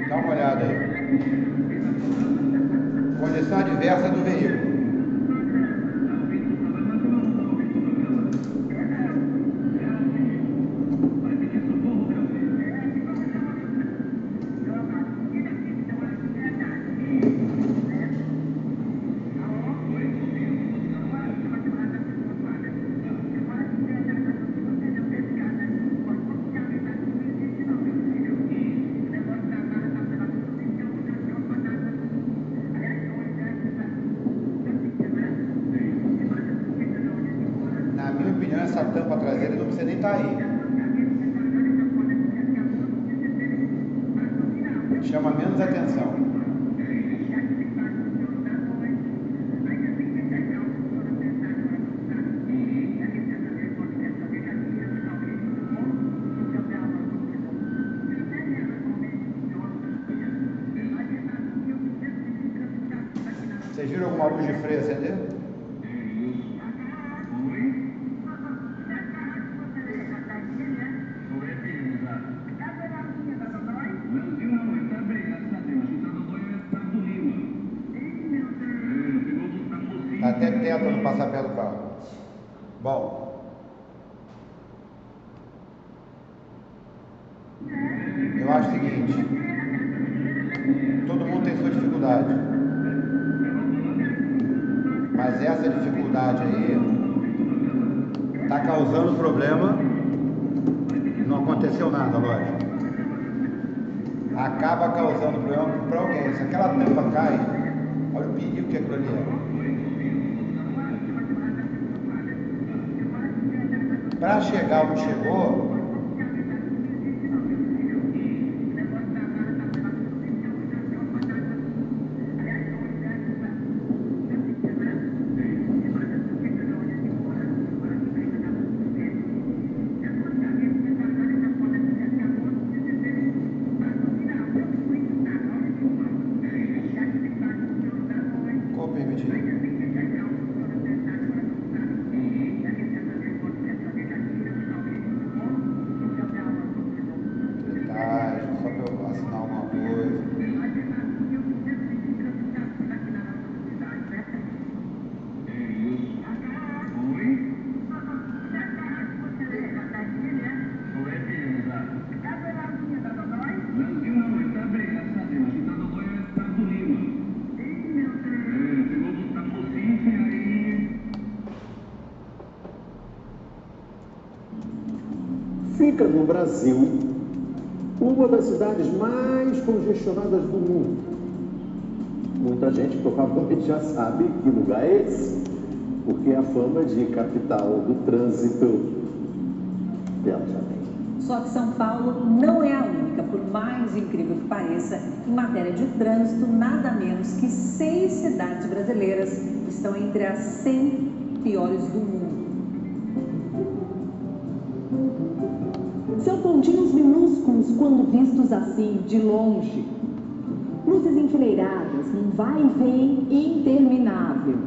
Dá uma olhada aí. Condição adversa do veículo. Essa tampa traseira não precisa nem estar aí. Chama menos atenção. Vocês viram alguma luz de freio acender? Até tenta não passar perto do carro. Bom, eu acho o seguinte, todo mundo tem sua dificuldade, mas essa dificuldade aí está causando problema. Não aconteceu nada, lógico. Acaba causando problema para alguém. Se aquela tampa cai, olha o perigo que aquilo ali é. Para chegar onde chegou, ficou permitido. Só para eu assinar alguma coisa. Fica no Brasil uma das cidades mais congestionadas do mundo. Muita gente provavelmente já sabe que lugar é esse, porque é a fama de capital do trânsito. Bela Janém. Só que São Paulo não é a única, por mais incrível que pareça, em matéria de trânsito, nada menos que 6 cidades brasileiras estão entre as 100 piores do mundo. São pontinhos minúsculos quando vistos assim, de longe. Luzes enfileiradas, um vai e vem interminável.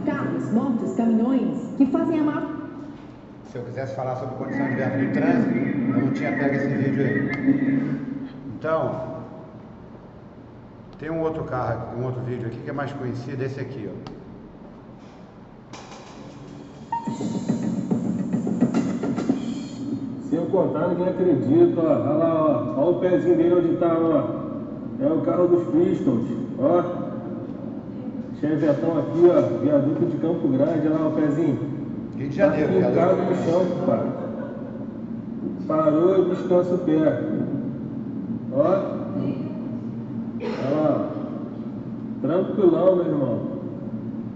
Carros, motos, caminhões que fazem a maior... Se eu quisesse falar sobre condição adversa do trânsito, eu não tinha pego esse vídeo aí. Então, tem um outro carro, um outro vídeo aqui que é mais conhecido, esse aqui, ó. Se eu contar, ninguém acredita, ó. Olha lá, ó. Olha o pezinho dele onde tá, ó. É o carro dos Pistons, ó. Chevetão aqui, ó. Viaduto de Campo Grande, olha lá o pezinho. Rio de Janeiro, tá fincado no chão, pai. Parou e descansa o pé. Ó. Olha lá. Tranquilão, meu irmão.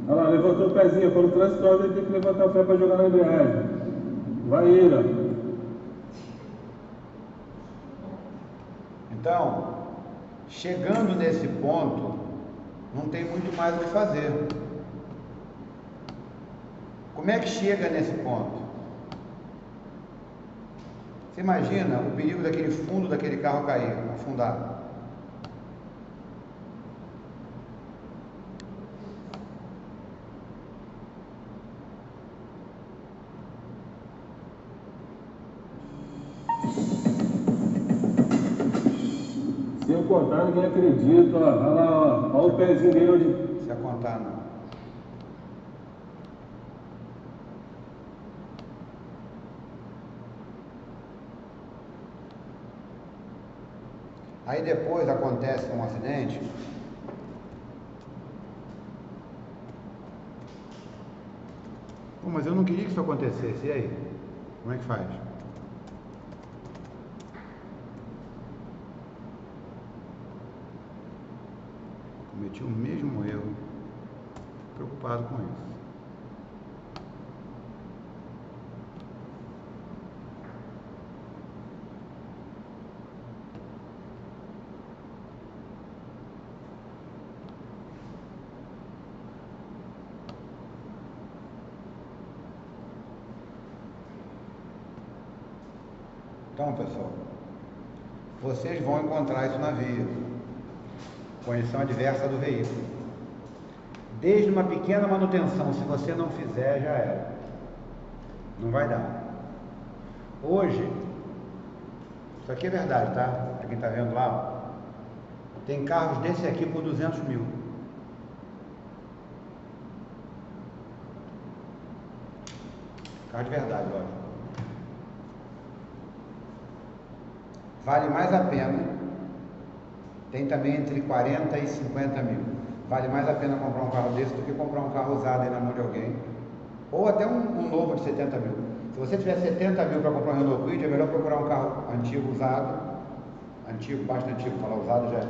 Olha lá, levantou o pezinho. Quando o trânsito roda, ele tem que levantar o pé pra jogar na embreagem. Vai ele, ó. Então, chegando nesse ponto, não tem muito mais o que fazer. Como é que chega nesse ponto? Você imagina o perigo daquele fundo daquele carro cair, afundar. eu contar, ninguém acredita, ó. Olha lá, ó. Olha o pezinho dele onde... Se eu contar, não. Aí depois acontece um acidente. Pô, mas eu não queria que isso acontecesse. E aí? Como é que faz? Cometi o mesmo erro. Preocupado com isso. Então, pessoal, vocês vão encontrar isso na via. Condição adversa do veículo. Desde uma pequena manutenção, se você não fizer, já era. Não vai dar. Hoje, isso aqui é verdade, tá? Pra quem tá vendo lá, ó, tem carros desse aqui por 200 mil. Carro de verdade, lógico. Vale mais a pena, tem também entre 40 e 50 mil. Vale mais a pena comprar um carro desse do que comprar um carro usado aí na mão de alguém. Ou até um novo de 70 mil. Se você tiver 70 mil para comprar um Renault Kwid, é melhor procurar um carro antigo, usado. Antigo, bastante antigo, falar usado já é.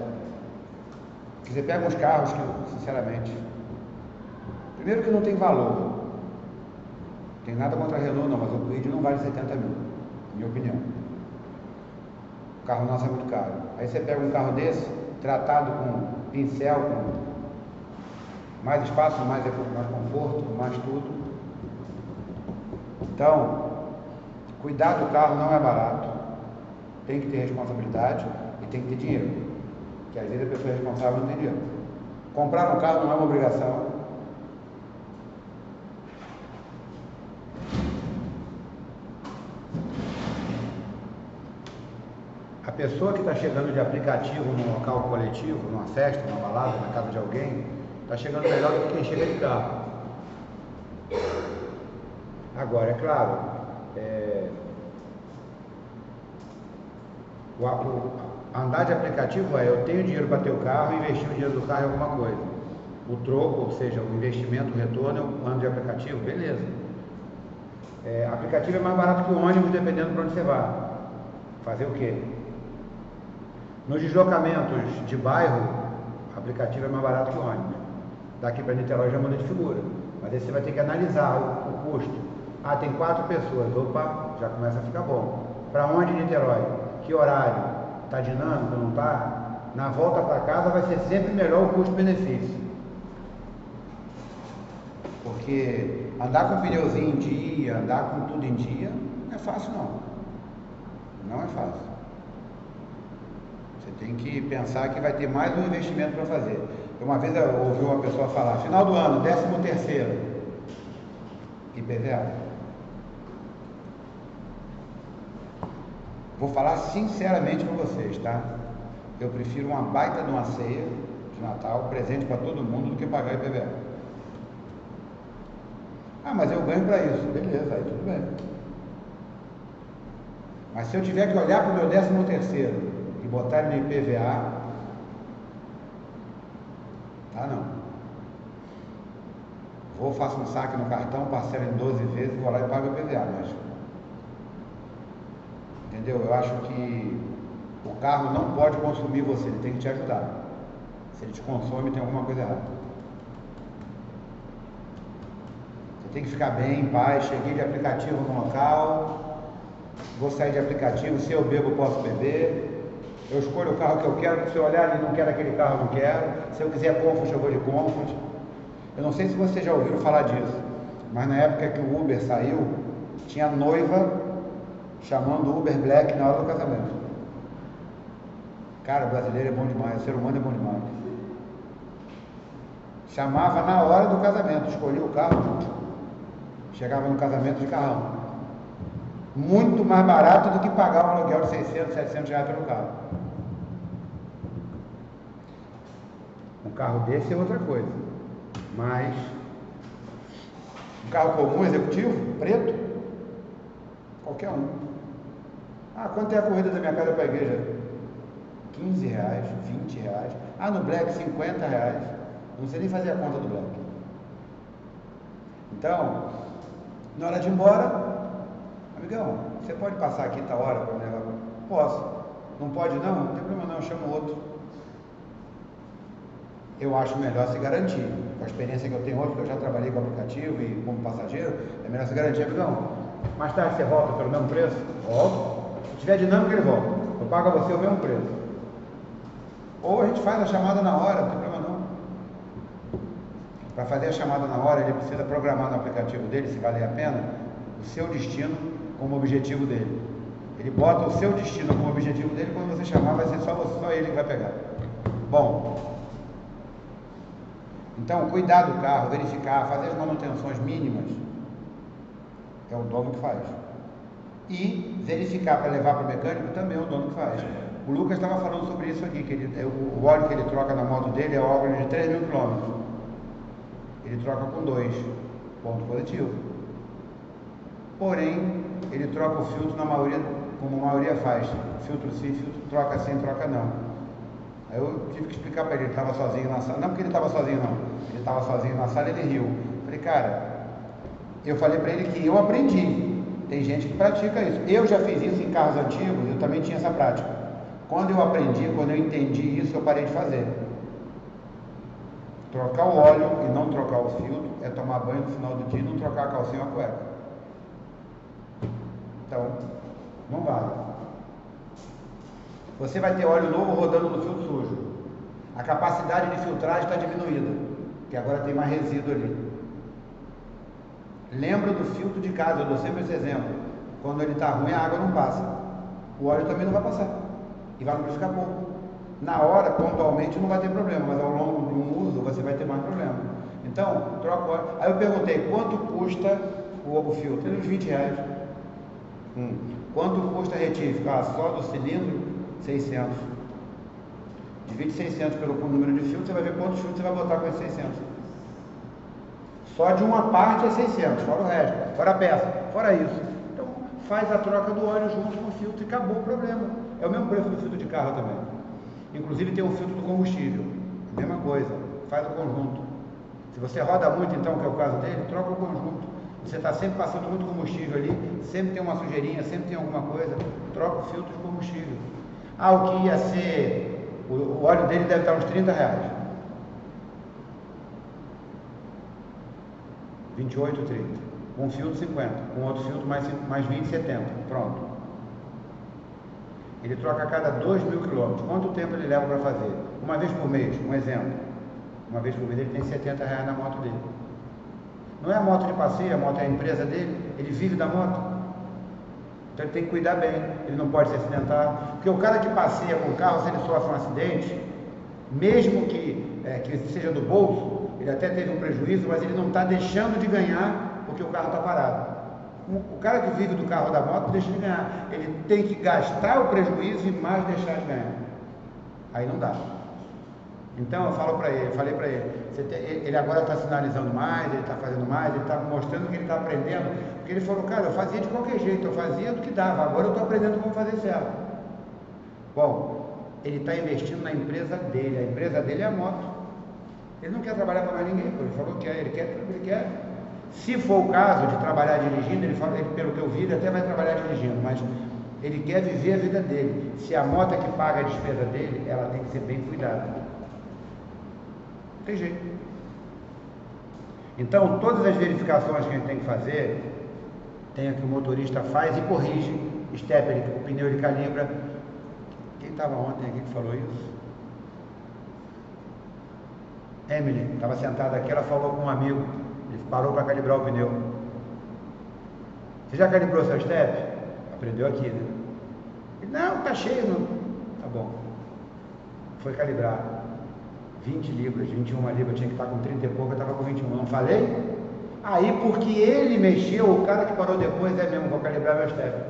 Porque você pega uns carros que, sinceramente, primeiro que não tem valor. Não tem nada contra a Renault não, mas o Kwid não vale 70 mil, na minha opinião. O carro nosso é muito caro. Aí você pega um carro desse, tratado com pincel, com mais espaço, mais conforto, mais tudo. Então, cuidar do carro não é barato. Tem que ter responsabilidade e tem que ter dinheiro. Porque às vezes a pessoa responsável não tem dinheiro. Comprar um carro não é uma obrigação. A pessoa que está chegando de aplicativo num local coletivo, numa festa, numa balada, na casa de alguém, está chegando melhor do que quem chega de carro. Agora, é claro, andar de aplicativo eu tenho dinheiro para ter o carro e investir o dinheiro do carro em alguma coisa. O troco, ou seja, o investimento, o retorno, eu ando de aplicativo, beleza. Aplicativo é mais barato que o ônibus, dependendo para onde você vai. Fazer o quê? Nos deslocamentos de bairro, aplicativo é mais barato que o ônibus. Daqui para Niterói já muda de figura. Mas aí você vai ter que analisar o custo. Ah, tem 4 pessoas. Opa, já começa a ficar bom. Para onde Niterói? Que horário? Está dinâmico, não está? Na volta para casa vai ser sempre melhor o custo-benefício. Porque andar com pneuzinho em dia, andar com tudo em dia, não é fácil não. Não é fácil. Você tem que pensar que vai ter mais um investimento para fazer. Uma vez eu ouvi uma pessoa falar, final do ano, 13º, IPVA. Vou falar sinceramente para vocês, tá? Eu prefiro uma baita de uma ceia de Natal, presente para todo mundo, do que pagar IPVA. Ah, mas eu ganho para isso. Beleza, aí tudo bem. Mas se eu tiver que olhar para o meu 13º e botar ele no IPVA, tá não. Vou, faço um saque no cartão, parcelo em 12 vezes, vou lá e pago o IPVA, mas... Entendeu? Eu acho que o carro não pode consumir você, ele tem que te ajudar. Se ele te consome, tem alguma coisa errada. Você tem que ficar bem, em paz. Cheguei de aplicativo no local, vou sair de aplicativo, se eu bebo, eu posso beber. Eu escolho o carro que eu quero, se eu olhar ali, não quero aquele carro, não quero. Se eu quiser Comfort, eu vou de Comfort. Eu não sei se vocês já ouviram falar disso, mas na época que o Uber saiu, tinha noiva chamando o Uber Black na hora do casamento. Cara, o brasileiro é bom demais, o ser humano é bom demais. Chamava na hora do casamento, escolhia o carro, chegava no casamento de carrão. Muito mais barato do que pagar um aluguel de 600, 700 reais pelo carro. carro desse é outra coisa. Mas um carro comum, executivo, preto, qualquer um. Ah, quanto é a corrida da minha casa para a igreja? R$15, R$20. Ah, no Black, R$50. Não sei nem fazer a conta do Black. Então, na hora de ir embora, amigão, você pode passar aqui tal hora para me levar? Posso. Não pode não? Não tem problema não, eu chamo outro. Eu acho melhor se garantir. Com a experiência que eu tenho hoje, porque eu já trabalhei com aplicativo e como passageiro, é melhor se garantir, amigão. Mais tarde você volta pelo mesmo preço? Volto. Se tiver dinâmica, ele volta. Eu pago a você o mesmo preço. Ou a gente faz a chamada na hora, não tem problema não. Para fazer a chamada na hora, ele precisa programar no aplicativo dele, se valer a pena, o seu destino como objetivo dele. Ele bota o seu destino como objetivo dele, quando você chamar, vai ser só ele que vai pegar. Bom, então, cuidar do carro, verificar, fazer as manutenções mínimas, é o dono que faz. E verificar para levar para o mecânico também é o dono que faz. O Lucas estava falando sobre isso aqui, que o óleo que ele troca na moto dele é óleo de 3.000 km. Ele troca com 2, ponto positivo. Porém, ele troca o filtro na maioria, como a maioria faz. Filtro sim, filtro troca sim, troca não. Aí eu tive que explicar para ele, ele estava sozinho na sala. Não porque ele estava sozinho não, ele estava sozinho na sala e ele riu. Falei, cara, eu falei para ele que eu aprendi. Tem gente que pratica isso. Eu já fiz isso em carros antigos, eu também tinha essa prática. Quando eu aprendi, quando eu entendi isso, eu parei de fazer. Trocar o óleo e não trocar o filtro é tomar banho no final do dia e não trocar a calcinha ou a cueca. Então, não vale. Você vai ter óleo novo rodando no filtro sujo. A capacidade de filtragem está diminuída, porque agora tem mais resíduo ali. Lembra do filtro de casa, eu dou sempre esse exemplo. Quando ele está ruim, a água não passa. O óleo também não vai passar. E vai lubrificar pouco. Na hora, pontualmente, não vai ter problema, mas ao longo de um uso, você vai ter mais problema. Então, troca o óleo. Aí eu perguntei, quanto custa o filtro? Ele uns R$20. Quanto custa a retífica? Ah, só do cilindro, 600. Divide 600 pelo número de filtros, você vai ver quantos filtros você vai botar com esses 600. Só de uma parte é 600, fora o resto, fora a peça, fora isso. Então, faz a troca do óleo junto com o filtro e acabou o problema. É o mesmo preço do filtro de carro também. Inclusive tem o filtro do combustível, mesma coisa, faz o conjunto. Se você roda muito, então, que é o caso dele, troca o conjunto. Você está sempre passando muito combustível ali, sempre tem uma sujeirinha, sempre tem alguma coisa, troca o filtro de combustível. Ah, o que ia ser, o óleo dele deve estar uns R$30. 28,30. Um filtro 50, com outro filtro mais 20, 70. Pronto. Ele troca a cada 2.000 km. Quanto tempo ele leva para fazer? Uma vez por mês, um exemplo. Uma vez por mês ele tem R$70 na moto dele. Não é a moto de passeio, a moto é a empresa dele, ele vive da moto. Então ele tem que cuidar bem, ele não pode se acidentar. Porque o cara que passeia com o carro, se ele sofre um acidente, mesmo que seja do bolso, ele até teve um prejuízo, mas ele não está deixando de ganhar porque o carro está parado. O cara que vive do carro da moto deixa de ganhar. Ele tem que gastar o prejuízo e mais deixar de ganhar. Aí não dá. Então eu falei para ele, ele agora está sinalizando mais, ele está fazendo mais, ele está mostrando que ele está aprendendo. Porque ele falou, cara, eu fazia de qualquer jeito, eu fazia do que dava, agora eu estou aprendendo como fazer certo. Bom, ele está investindo na empresa dele, a empresa dele é a moto. Ele não quer trabalhar para mais ninguém, ele falou que ele quer. Se for o caso de trabalhar dirigindo, pelo que eu vi, ele até vai trabalhar dirigindo, mas ele quer viver a vida dele. Se a moto é que paga a despesa dele, ela tem que ser bem cuidada. Não tem jeito. Então, todas as verificações que a gente tem que fazer, tem que o motorista faz e corrige. Stepper, o pneu ele calibra. Quem estava ontem aqui que falou isso? Emily, estava sentada aqui, ela falou com um amigo, ele parou para calibrar o pneu. Você já calibrou seu step? Aprendeu aqui, né? Ele, não, tá cheio, não. Tá bom. Foi calibrar. 20 libras, 21 libras, tinha que estar com 30 e pouco, eu estava com 21, não falei? Aí, porque ele mexeu, o cara que parou depois, mesmo, vou calibrar meu step.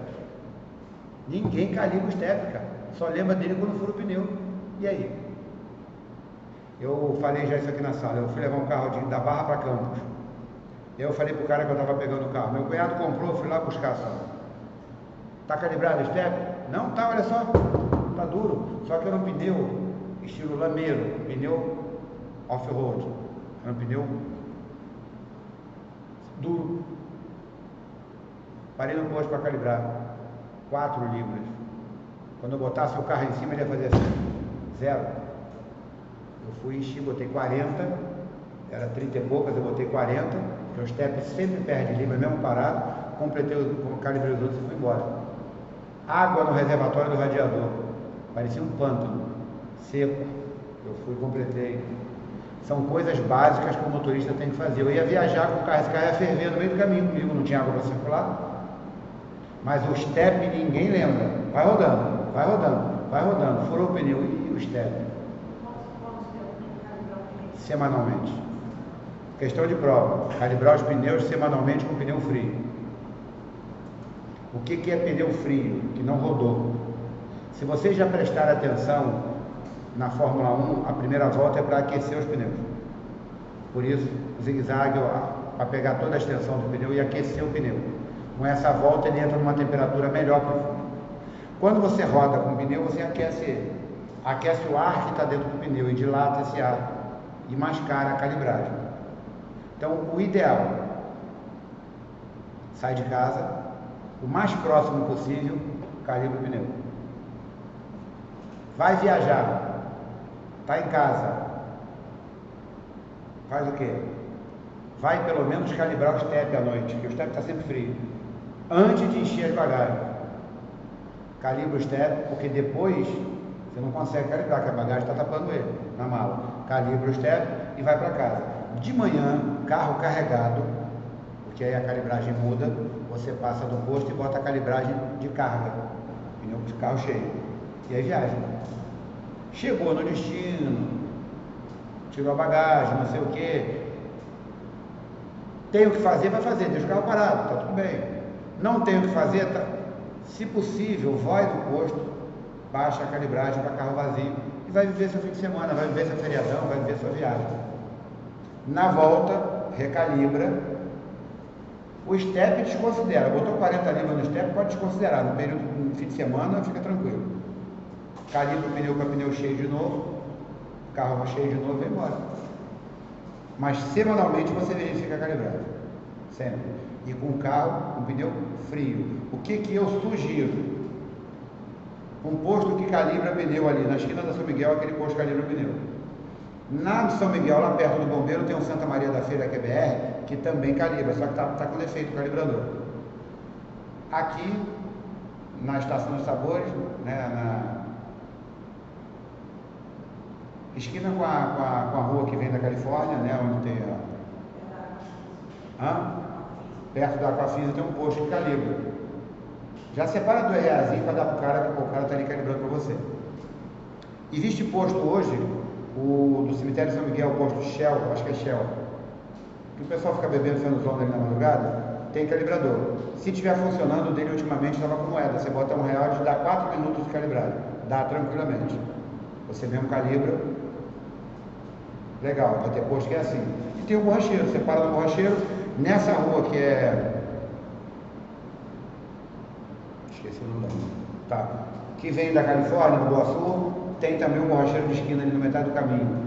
Ninguém calibra o step, cara. Só lembra dele quando fura o pneu. E aí? Eu falei já isso aqui na sala, eu fui levar um carro da Barra para Campos. Eu falei pro cara que eu estava pegando o carro, meu cunhado comprou, eu fui lá buscar só. Tá calibrado o step? Não, tá, olha só, tá duro. Só que era um pneu estilo lameiro, pneu off-road. Era um pneu duro. Parei no posto para calibrar, 4 libras. Quando eu botasse o carro em cima, ele ia fazer assim, 0. Eu fui enchi, botei 40, era 30 e poucas, eu botei 40, porque o step sempre perde libra, mesmo parado, completei, calibrei os outros e fui embora. Água no reservatório do radiador, parecia um pântano, seco. Eu fui e completei. São coisas básicas que o motorista tem que fazer. Eu ia viajar com o carro, esse carro ia ferver no meio do caminho comigo, não tinha água para circular. Mas o step ninguém lembra. Vai rodando, vai rodando, vai rodando. Furou o pneu e o step. Semanalmente. Questão de prova. Calibrar os pneus semanalmente com pneu frio. O que é pneu frio? Que não rodou. Se vocês já prestaram atenção na Fórmula 1, a primeira volta é para aquecer os pneus. Por isso, o zigue-zague, para pegar toda a extensão do pneu e aquecer o pneu. Com essa volta ele entra numa temperatura melhor para o fundo. Quando você roda com o pneu, você aquece ele. Aquece o ar que está dentro do pneu e dilata esse ar e mascara a calibragem. Então, o ideal, sai de casa, o mais próximo possível, calibra o pneu. Vai viajar, está em casa, faz o quê? Vai pelo menos calibrar o step à noite, porque o step está sempre frio. Antes de encher as bagagens, calibra o step, porque depois você não consegue calibrar, porque a bagagem está tapando ele na mala. Calibra o step e vai para casa. De manhã, carro carregado, porque aí a calibragem muda, você passa do posto e bota a calibragem de carga, pneu de carro cheio, e aí viaja. Chegou no destino, tirou a bagagem, não sei o que, tem o que fazer, vai fazer, deixa o carro parado, está tudo bem. Não tem o que fazer, tá? Se possível, vai do posto, baixa a calibragem para carro vazio e vai viver seu fim de semana, vai viver seu feriadão, vai viver sua viagem. Na volta, recalibra. O step desconsidera, botou 40 libras no step, pode desconsiderar, no período, no fim de semana, fica tranquilo. Calibra o pneu com o pneu cheio de novo, o carro cheio de novo e vai embora. Mas semanalmente você verifica a calibragem, sempre. E com o carro, com o pneu frio. O que eu sugiro? Um posto que calibra pneu ali, na esquina da São Miguel, aquele posto que calibra pneu. Na São Miguel, lá perto do bombeiro, tem um Santa Maria da Feira, que é BR, que também calibra, só que tá com defeito o calibrador. Aqui, na Estação dos Sabores, né, na esquina com a rua que vem da Califórnia, né, onde tem perto da Aquafisa tem um posto que calibra. Já separa R$2 para dar para o cara, que o cara está ali calibrando para você. Existe posto hoje, o do cemitério São Miguel, o posto Shell, acho que é Shell, que o pessoal fica bebendo sendo zona ali na madrugada, tem calibrador. Se estiver funcionando, o dele ultimamente estava com moeda. Você bota R$1 e dá 4 minutos de calibragem. Dá tranquilamente. Você mesmo calibra. Legal, vai ter posto que é assim. E tem o borracheiro, você para no borracheiro, nessa rua que é... esqueci o nome. Tá. Que vem da Califórnia, do Iguaçu, tem também um borracheiro de esquina ali no metade do caminho.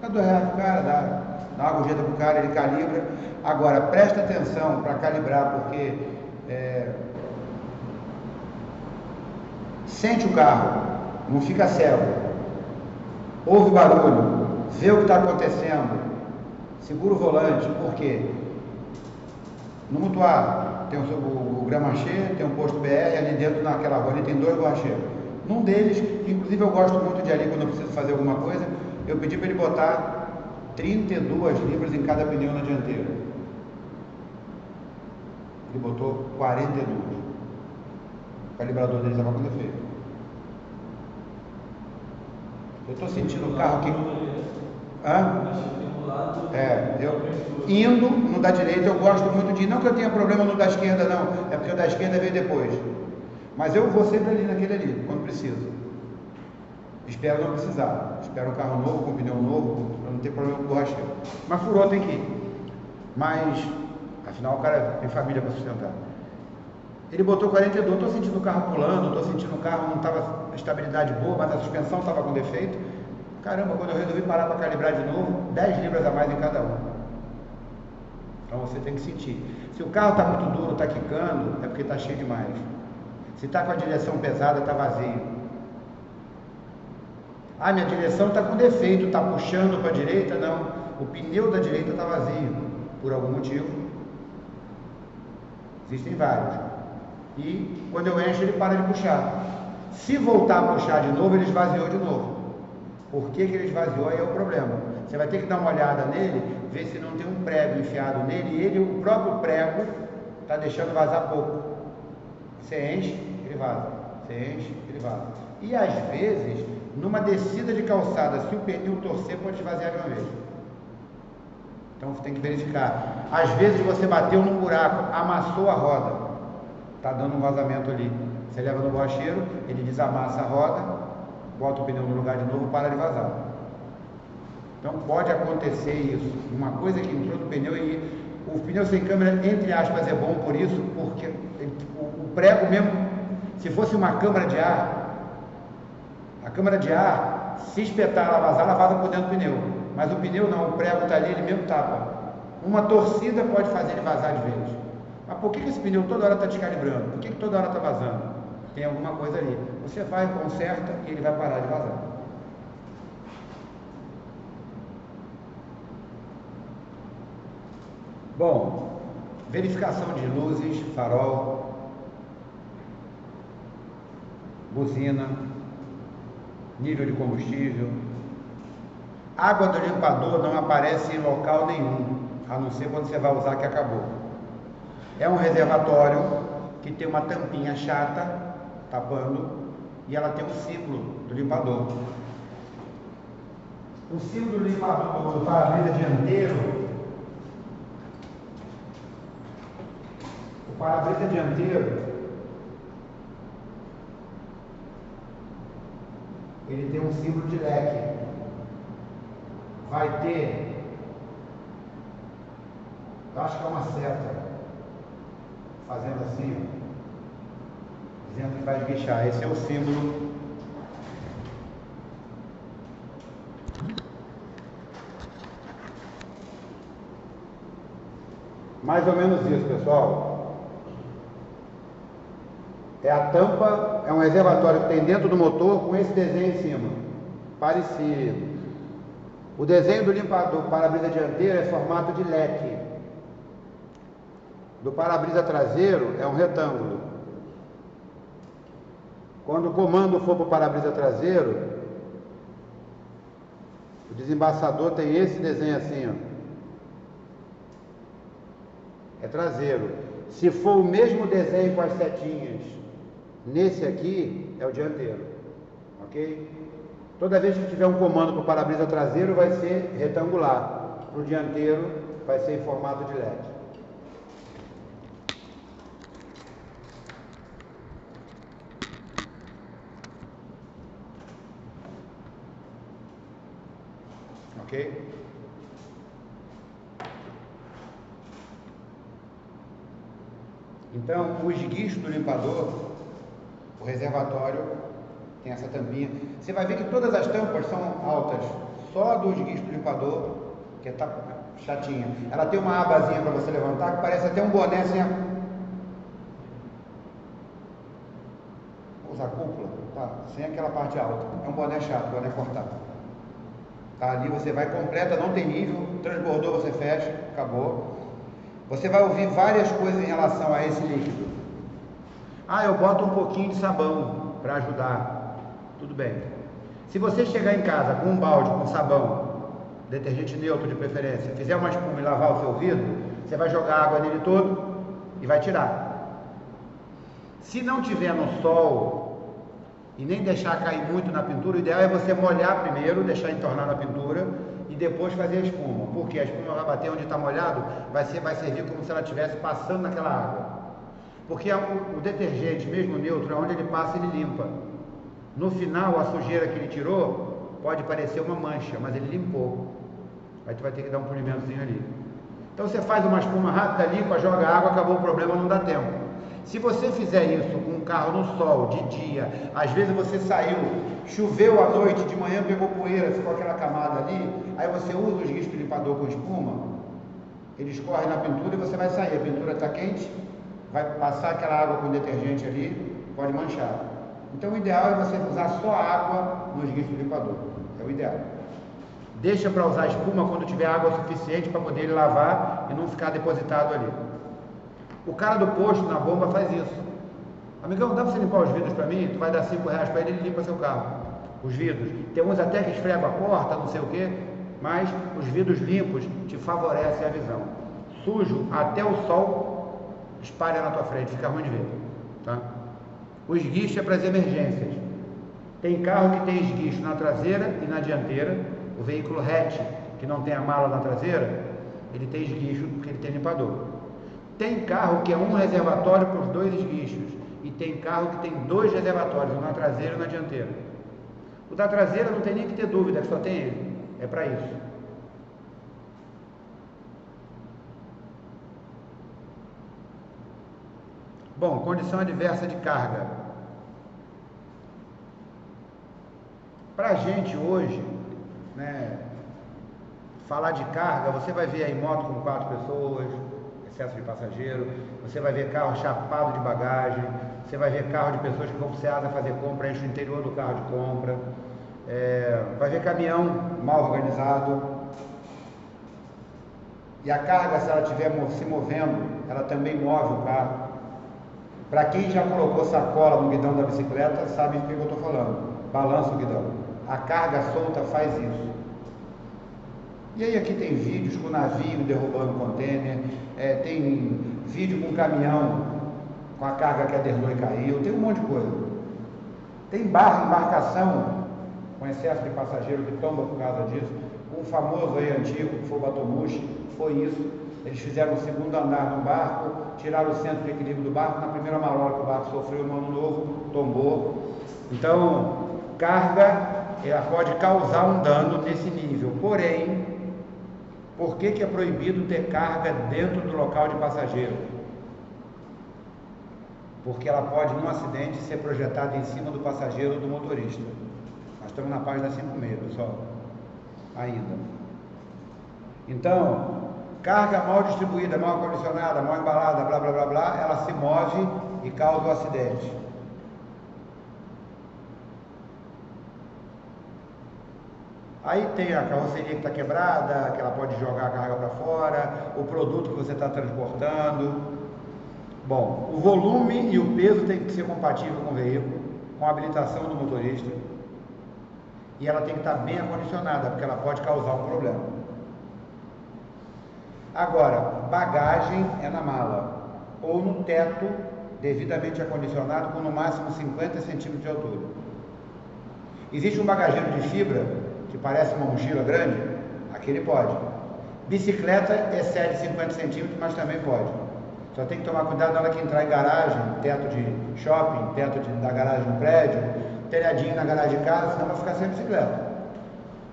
Dá R$2 pro cara, dá uma gorjeta pro cara, ele calibra. Agora, presta atenção para calibrar, porque sente o carro, não fica cego, ouve barulho, vê o que está acontecendo, segura o volante, porque no Mutuá tem o Gramarché, tem um posto BR, ali dentro naquela rua ali tem 2 borracheiros. Num deles, inclusive eu gosto muito de ir ali quando eu preciso fazer alguma coisa, eu pedi para ele botar 32 libras em cada pneu na dianteira. Ele botou 42. O calibrador dele estava com defeito. Eu estou sentindo o carro aqui. Eu indo no da direita, eu gosto muito de ir. Não que eu tenha problema no da esquerda, não. É porque o da esquerda veio depois. Mas eu vou sempre ali naquele ali, quando preciso. Espero não precisar. Espero um carro novo, com pneu novo, para não ter problema com o borracheiro. Mas furou, tem que ir. Mas, afinal, o cara tem família para sustentar. Ele botou 42, estou sentindo o carro pulando, estou sentindo o carro, não estava a estabilidade boa, mas a suspensão estava com defeito. Caramba, quando eu resolvi parar para calibrar de novo, 10 libras a mais em cada um. Então você tem que sentir. Se o carro está muito duro, está quicando, é porque está cheio demais. Se está com a direção pesada, está vazio. Ah, minha direção está com defeito, está puxando para a direita? Não. O pneu da direita está vazio, por algum motivo. Existem vários. E quando eu encho, ele para de puxar. Se voltar a puxar de novo, ele esvaziou de novo. Por que ele esvaziou? Aí é o problema. Você vai ter que dar uma olhada nele, ver se não tem um prego enfiado nele, e o próprio prego está deixando vazar pouco. Você enche, ele vaza. Você enche, ele vaza. E às vezes, numa descida de calçada, se o pneu torcer, pode esvaziar de uma vez. Então você tem que verificar. Às vezes você bateu num buraco, amassou a roda, está dando um vazamento ali. Você leva no borracheiro, ele desamassa a roda, bota o pneu no lugar de novo, para de vazar. Então pode acontecer isso. Uma coisa que entrou no pneu, e o pneu sem câmera, entre aspas, é bom por isso, porque o prego mesmo, se fosse uma câmara de ar, a câmara de ar, se espetar ela vazar, ela vaza por dentro do pneu. Mas o pneu não, o prego está ali, ele mesmo tapa. Uma torcida pode fazer ele vazar de vez. Mas por que esse pneu toda hora está descalibrando? Por que toda hora está vazando? Tem alguma coisa ali. Você vai, conserta e ele vai parar de vazar. Bom, verificação de luzes, farol, buzina, nível de combustível. Água do limpador não aparece em local nenhum, a não ser quando você vai usar que acabou. É um reservatório que tem uma tampinha chata, tapando, e ela tem um símbolo do limpador. O símbolo do limpador do para-brisa dianteiro, o para-brisa dianteiro, ele tem um símbolo de leque. Vai ter, eu acho que é uma seta, fazendo assim, ó, dizendo que vai esguichar. Esse é o símbolo. Mais ou menos isso, pessoal. É a tampa, é um reservatório que tem dentro do motor com esse desenho em cima, parecido. O desenho do limpador para-brisa dianteiro é formato de leque. Do para-brisa traseiro é um retângulo. Quando o comando for para o para-brisa traseiro, o desembaçador tem esse desenho assim, ó. É traseiro. Se for o mesmo desenho com as setinhas nesse aqui, é o dianteiro. Ok? Toda vez que tiver um comando para o para-brisa traseiro, vai ser retangular. Para o dianteiro, vai ser em formato de LED. Ok? Então, o esguicho do limpador, o reservatório, tem essa tampinha. Você vai ver que todas as tampas são altas. Só a do esguicho do limpador, que é chatinha. Ela tem uma abazinha para você levantar, que parece até um boné sem a... Vou usar cúpula, tá? Sem aquela parte alta. É um boné chato, boné cortado. Tá, ali você vai completa, não tem nível, transbordou, você fecha, acabou. Você vai ouvir várias coisas em relação a esse líquido. Ah, eu boto um pouquinho de sabão para ajudar. Tudo bem. Se você chegar em casa com um balde com sabão, detergente neutro de preferência, fizer uma espuma e lavar o seu vidro, você vai jogar água nele todo e vai tirar. Se não tiver no sol e nem deixar cair muito na pintura, o ideal é você molhar primeiro, deixar entornar na pintura e depois fazer a espuma. Porque a espuma vai bater onde está molhado, vai servir como se ela estivesse passando naquela água. Porque o detergente, mesmo neutro, onde ele passa, ele limpa. No final, a sujeira que ele tirou pode parecer uma mancha, mas ele limpou. Aí tu vai ter que dar um polimentozinho ali. Então você faz uma espuma rápida, limpa, joga água, acabou o problema, não dá tempo. Se você fizer isso com um carro no sol, de dia, às vezes você saiu, choveu à noite, de manhã pegou poeira, ficou aquela camada ali, aí você usa o esguicho limpador com espuma, ele escorre na pintura e você vai sair. A pintura está quente, vai passar aquela água com detergente ali, pode manchar. Então o ideal é você usar só água no esguicho limpador, é o ideal. Deixa para usar espuma quando tiver água suficiente para poder ele lavar e não ficar depositado ali. O cara do posto na bomba faz isso. Amigão, dá para você limpar os vidros para mim? Tu vai dar R$5 para ele, ele limpa seu carro. Os vidros. Tem uns até que esfregam a porta, não sei o que, mas os vidros limpos te favorecem a visão. Sujo, até o sol espalha na tua frente, fica ruim de ver. Tá? O esguicho é para as emergências. Tem carro que tem esguicho na traseira e na dianteira. O veículo hatch, que não tem a mala na traseira, ele tem esguicho porque ele tem limpador. Tem carro que é um reservatório para os dois esguichos. E tem carro que tem 2 reservatórios, um na traseira e um na dianteira. O da traseira não tem nem que ter dúvida, que só tem ele. É para isso. Bom, condição adversa de carga. Para a gente hoje, né, falar de carga, você vai ver aí moto com 4 pessoas, excesso de passageiro, você vai ver carro chapado de bagagem, você vai ver carro de pessoas que vão para o Ceasa fazer compra, enche o interior do carro de compra, vai ver caminhão mal organizado. E a carga, se ela estiver se movendo, ela também move o carro. Para quem já colocou sacola no guidão da bicicleta, sabe do que eu estou falando. Balança o guidão. A carga solta faz isso. E aí aqui tem vídeos com navio derrubando container, tem vídeo com caminhão com a carga que adernou e caiu, tem um monte de coisa. Tem embarcação com excesso de passageiro que tomba por causa disso. Um famoso aí antigo, que foi o Batomushi, foi isso. Eles fizeram o segundo andar no barco, tiraram o centro de equilíbrio do barco, na primeira marola que o barco sofreu no ano novo, tombou. Então, carga, ela pode causar um dano nesse nível. Porém, por que é proibido ter carga dentro do local de passageiro? Porque ela pode, num acidente, ser projetada em cima do passageiro ou do motorista. Nós estamos na página 5.6, pessoal. Ainda. Então, carga mal distribuída, mal condicionada, mal embalada, blá blá blá blá, ela se move e causa o acidente. Aí tem a carroceria que está quebrada, que ela pode jogar a carga para fora, o produto que você está transportando. Bom, o volume e o peso tem que ser compatível com o veículo, com a habilitação do motorista. E ela tem que estar bem acondicionada, porque ela pode causar um problema. Agora, bagagem é na mala, ou no teto, devidamente acondicionado, com no máximo 50 centímetros de altura. Existe um bagageiro de fibra, que parece uma mochila grande, aquele pode. Bicicleta excede 50 centímetros, mas também pode. Só tem que tomar cuidado na hora que entrar em garagem, teto de shopping, teto da garagem do prédio, telhadinho na garagem de casa, senão vai ficar sem bicicleta.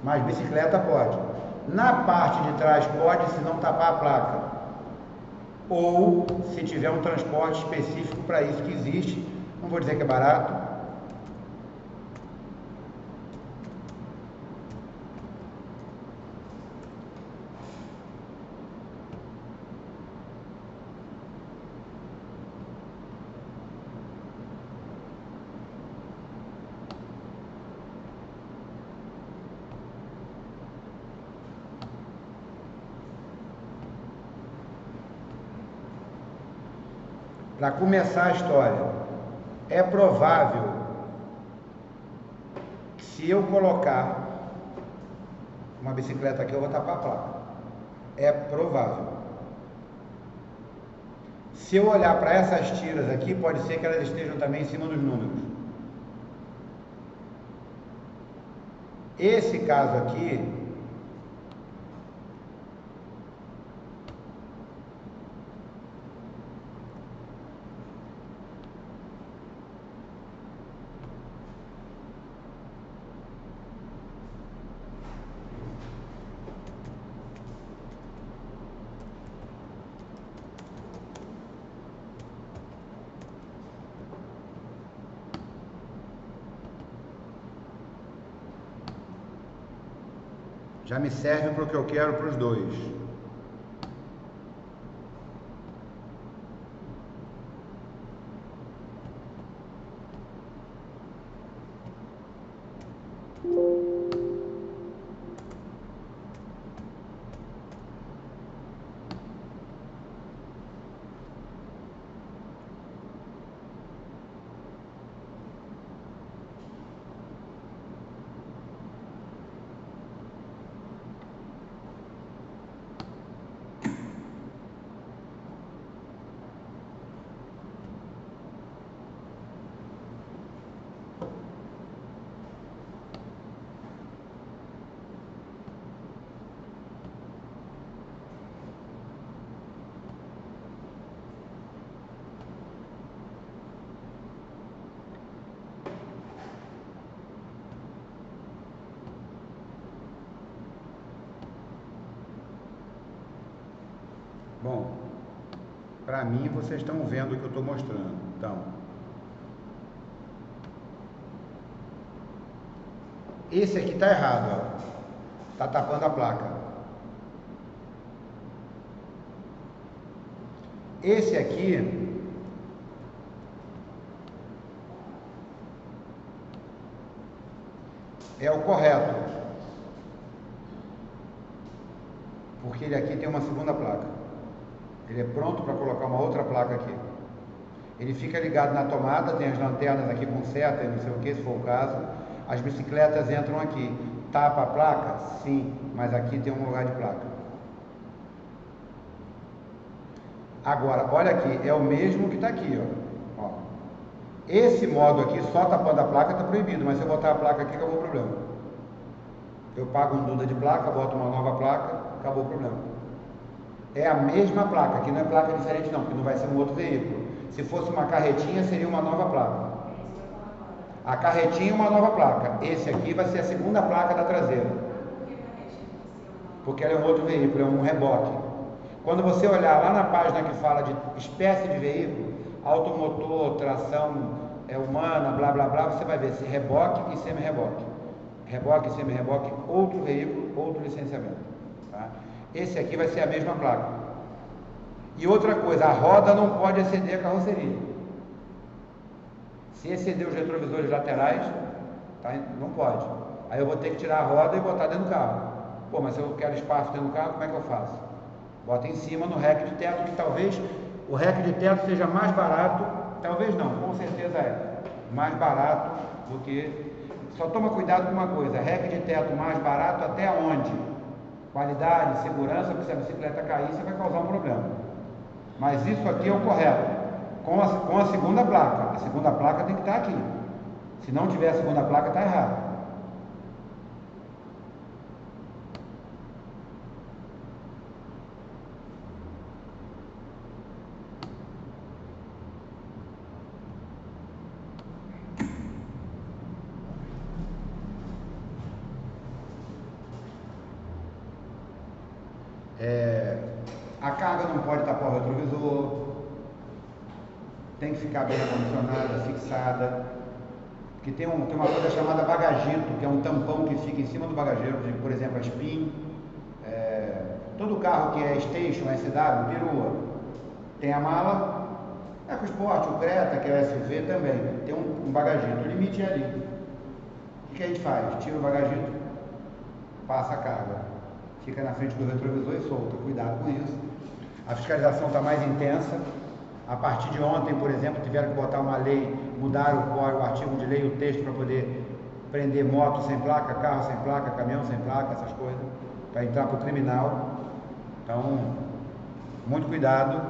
Mas bicicleta pode. Na parte de trás pode, se não tapar a placa. Ou se tiver um transporte específico para isso, que existe, não vou dizer que é barato. Para começar a história, é provável que se eu colocar uma bicicleta aqui, eu vou tapar a placa. É provável. Se eu olhar para essas tiras aqui, pode ser que elas estejam também em cima dos números. Esse caso aqui, Já me serve para o que eu quero para os dois. Bom, para mim vocês estão vendo o que eu estou mostrando. Então, esse aqui está errado, ó. Está tapando a placa. Esse aqui é o correto, porque ele aqui tem uma segunda placa. Ele é pronto para colocar uma outra placa aqui. Ele fica ligado na tomada, tem as lanternas aqui com seta e não sei o que, se for o caso. As bicicletas entram aqui. Tapa a placa? Sim, mas aqui tem um lugar de placa. Agora, olha aqui, é o mesmo que está aqui, ó. Esse modo aqui, só tapando a placa, está proibido, mas se eu botar a placa aqui, acabou o problema. Eu pago um Duda de placa, boto uma nova placa, acabou o problema. É a mesma placa, que não é placa diferente não, porque não vai ser um outro veículo. Se fosse uma carretinha, seria uma nova placa. A carretinha é uma nova placa. Esse aqui vai ser a segunda placa da traseira. Porque ela é um outro veículo, é um reboque. Quando você olhar lá na página que fala de espécie de veículo, automotor, tração humana, blá blá blá, você vai ver se reboque e semi-reboque. Reboque e semi-reboque, outro veículo, outro licenciamento. Tá? Esse aqui vai ser a mesma placa. E outra coisa, a roda não pode exceder a carroceria. Se exceder os retrovisores laterais, tá? Não pode. Aí eu vou ter que tirar a roda e botar dentro do carro. Pô, mas se eu quero espaço dentro do carro, como é que eu faço? Bota em cima no rack de teto, que talvez o rack de teto seja mais barato, talvez não, com certeza é mais barato do que... Só toma cuidado com uma coisa, rack de teto mais barato até onde? Qualidade, segurança, porque se a bicicleta cair, você vai causar um problema. Mas isso aqui é o correto, com a segunda placa. A segunda placa tem que estar aqui. Se não tiver a segunda placa, está errado. A carga não pode tapar o retrovisor, tem que ficar bem acondicionada, fixada, porque tem uma coisa chamada bagagito, que é um tampão que fica em cima do bagageiro, por exemplo, a Spin, todo carro que é Station, SW, perua, tem a mala, EcoSport, o Creta, que é o SUV também, tem um bagagito, o limite é ali. O que a gente faz? Tira o bagagito, passa a carga. Fica na frente do retrovisor e solta. Cuidado com isso. A fiscalização está mais intensa. A partir de ontem, por exemplo, tiveram que botar uma lei, mudaram o artigo de lei, o texto, para poder prender moto sem placa, carro sem placa, caminhão sem placa, essas coisas, para entrar para o criminal. Então, muito cuidado.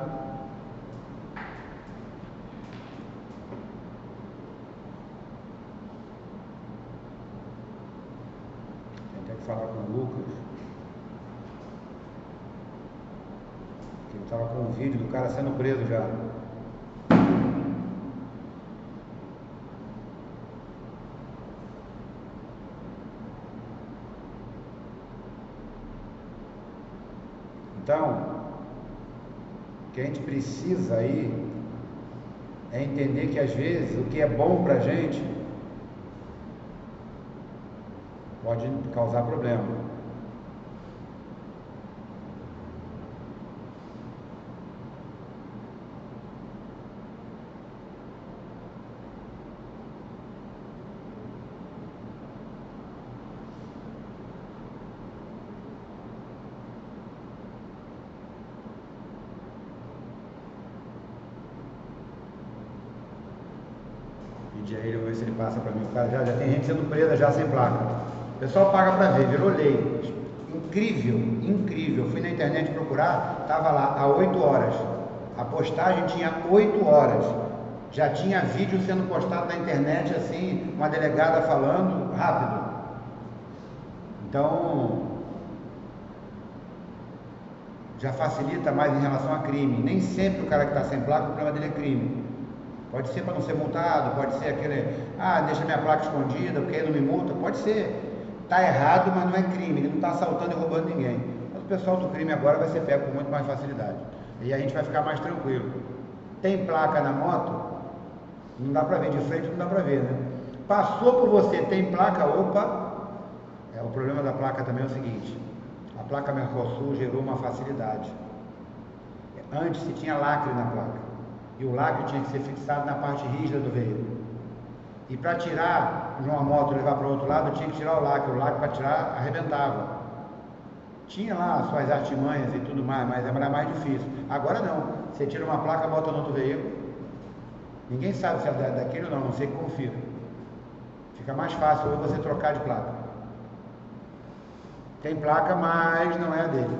Tem que falar com o Lucas. Eu estava com um vídeo do cara sendo preso já. Então, o que a gente precisa aí é entender que às vezes o que é bom pra gente pode causar problema. pedir a ele, vou ver se ele passa para mim. O cara já tem gente sendo presa já sem placa. O pessoal paga para ver, virou lei. Incrível, incrível. Eu fui na internet procurar, estava lá há 8 horas. A postagem tinha 8 horas. Já tinha vídeo sendo postado na internet, assim, uma delegada falando rápido. Então, já facilita mais em relação a crime. Nem sempre o cara que está sem placa, o problema dele é crime. Pode ser para não ser multado, pode ser aquele, deixa minha placa escondida, porque aí não me multa, pode ser. Está errado, mas não é crime, ele não está assaltando e roubando ninguém. Mas o pessoal do crime agora vai ser pego com muito mais facilidade. E a gente vai ficar mais tranquilo. Tem placa na moto? Não dá para ver, de frente não dá para ver, né? Passou por você, tem placa, opa. O problema da placa também é o seguinte, a placa Mercosul gerou uma facilidade. Antes se tinha lacre na placa, e o lacre tinha que ser fixado na parte rígida do veículo. E para tirar de uma moto e levar para o outro lado, tinha que tirar o lacre para tirar arrebentava. Tinha lá as suas artimanhas e tudo mais, mas era mais difícil. Agora não, você tira uma placa, bota no outro veículo, ninguém sabe se é daquele ou não, não sei que confira. Fica mais fácil você trocar de placa. Tem placa, mas não é a dele.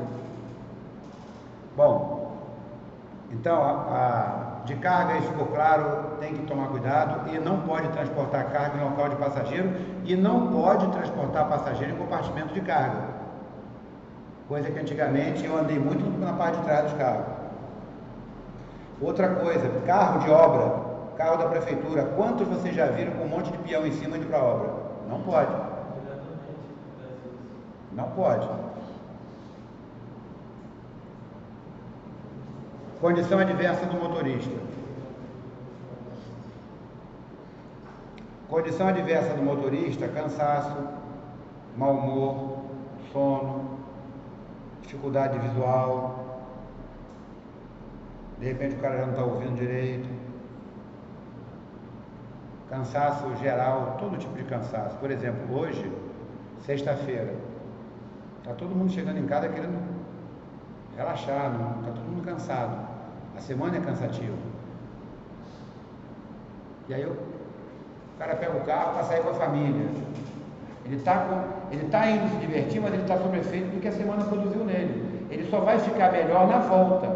Bom, então, de carga, isso ficou claro, tem que tomar cuidado e não pode transportar carga em local de passageiro e não pode transportar passageiro em compartimento de carga. Coisa que antigamente eu andei muito na parte de trás dos carros. Outra coisa, carro de obra, carro da prefeitura, quantos vocês já viram com um monte de peão em cima indo para a obra? Não pode. Não pode. Condição adversa do motorista. Condição adversa do motorista, cansaço, mau humor, sono, dificuldade visual. De repente o cara já não está ouvindo direito. Cansaço geral, todo tipo de cansaço. Por exemplo, hoje, sexta-feira, está todo mundo chegando em casa querendo relaxar, está todo mundo cansado. A semana é cansativa. E aí o cara pega o carro para sair com a família. Ele está indo se divertir, mas ele está sob efeito do que a semana produziu nele. Ele só vai ficar melhor na volta.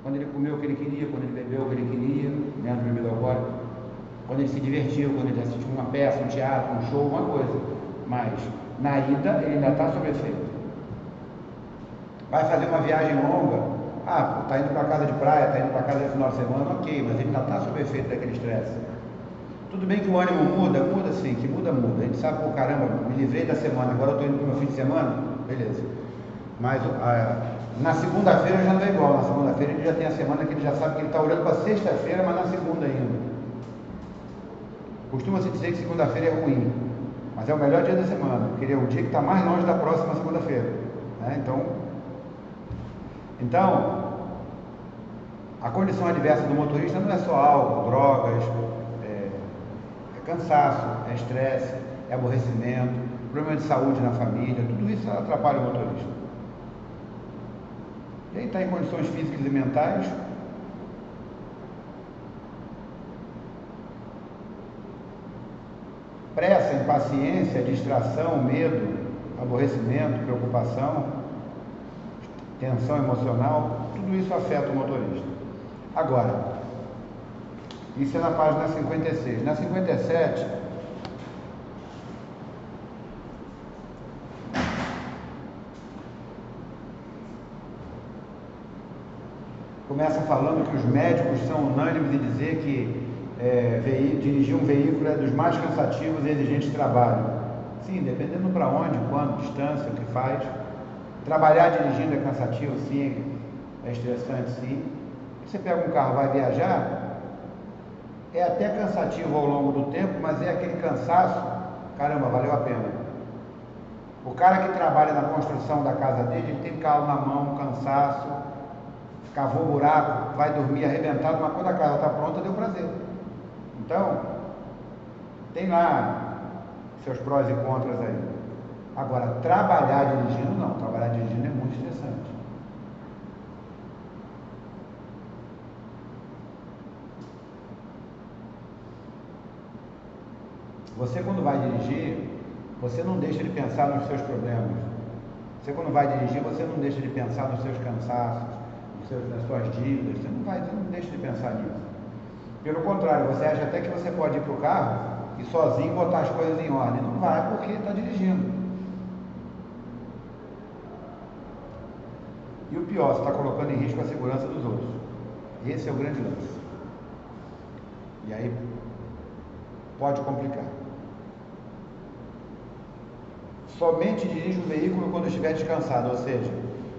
Quando ele comeu o que ele queria, quando ele bebeu o que ele queria, menos bebida alcoólica. Quando ele se divertiu, quando ele assistiu uma peça, um teatro, um show, uma coisa. Mas na ida ele ainda está sob efeito. Vai fazer uma viagem longa, está indo para casa de praia, está indo para casa de final de semana, ok, mas ele ainda está sob efeito daquele estresse. Tudo bem que o ânimo muda sim, que muda. A gente sabe, pô, caramba, me livrei da semana, agora eu estou indo para o meu fim de semana, beleza. Mas na segunda-feira já não é igual, na segunda-feira ele já tem a semana que ele já sabe que ele está olhando para sexta-feira, mas na segunda ainda. Costuma-se dizer que segunda-feira é ruim, mas é o melhor dia da semana, porque ele é o dia que está mais longe da próxima segunda-feira, né? Então, a condição adversa do motorista não é só álcool, drogas, é cansaço, é estresse, é aborrecimento, problema de saúde na família, tudo isso atrapalha o motorista. E aí está em condições físicas e mentais, pressa, impaciência, distração, medo, aborrecimento, preocupação, tensão emocional, tudo isso afeta o motorista. Agora, isso é na página 56. Na 57, começa falando que os médicos são unânimes em dizer que dirigir um veículo é dos mais cansativos e exigentes de trabalho. Sim, dependendo para onde, quando, distância, o que faz. Trabalhar dirigindo é cansativo, sim, é estressante, sim. Você pega um carro, vai viajar, é até cansativo ao longo do tempo, mas é aquele cansaço, caramba, valeu a pena. O cara que trabalha na construção da casa dele, ele tem calo na mão, cansaço, cavou buraco, vai dormir arrebentado, mas quando a casa está pronta, deu prazer. Então, tem lá seus prós e contras aí. Agora, trabalhar dirigindo, não. Trabalhar dirigindo é muito estressante. Você, quando vai dirigir, você não deixa de pensar nos seus problemas. Você, quando vai dirigir, você não deixa de pensar nos seus cansaços, nas suas dívidas. Você não deixa de pensar nisso. Pelo contrário, você acha até que você pode ir para o carro e sozinho botar as coisas em ordem. Não vai, porque está dirigindo. E o pior, você está colocando em risco a segurança dos outros. Esse é o grande lance. E aí pode complicar. Somente dirige o veículo quando estiver descansado, ou seja,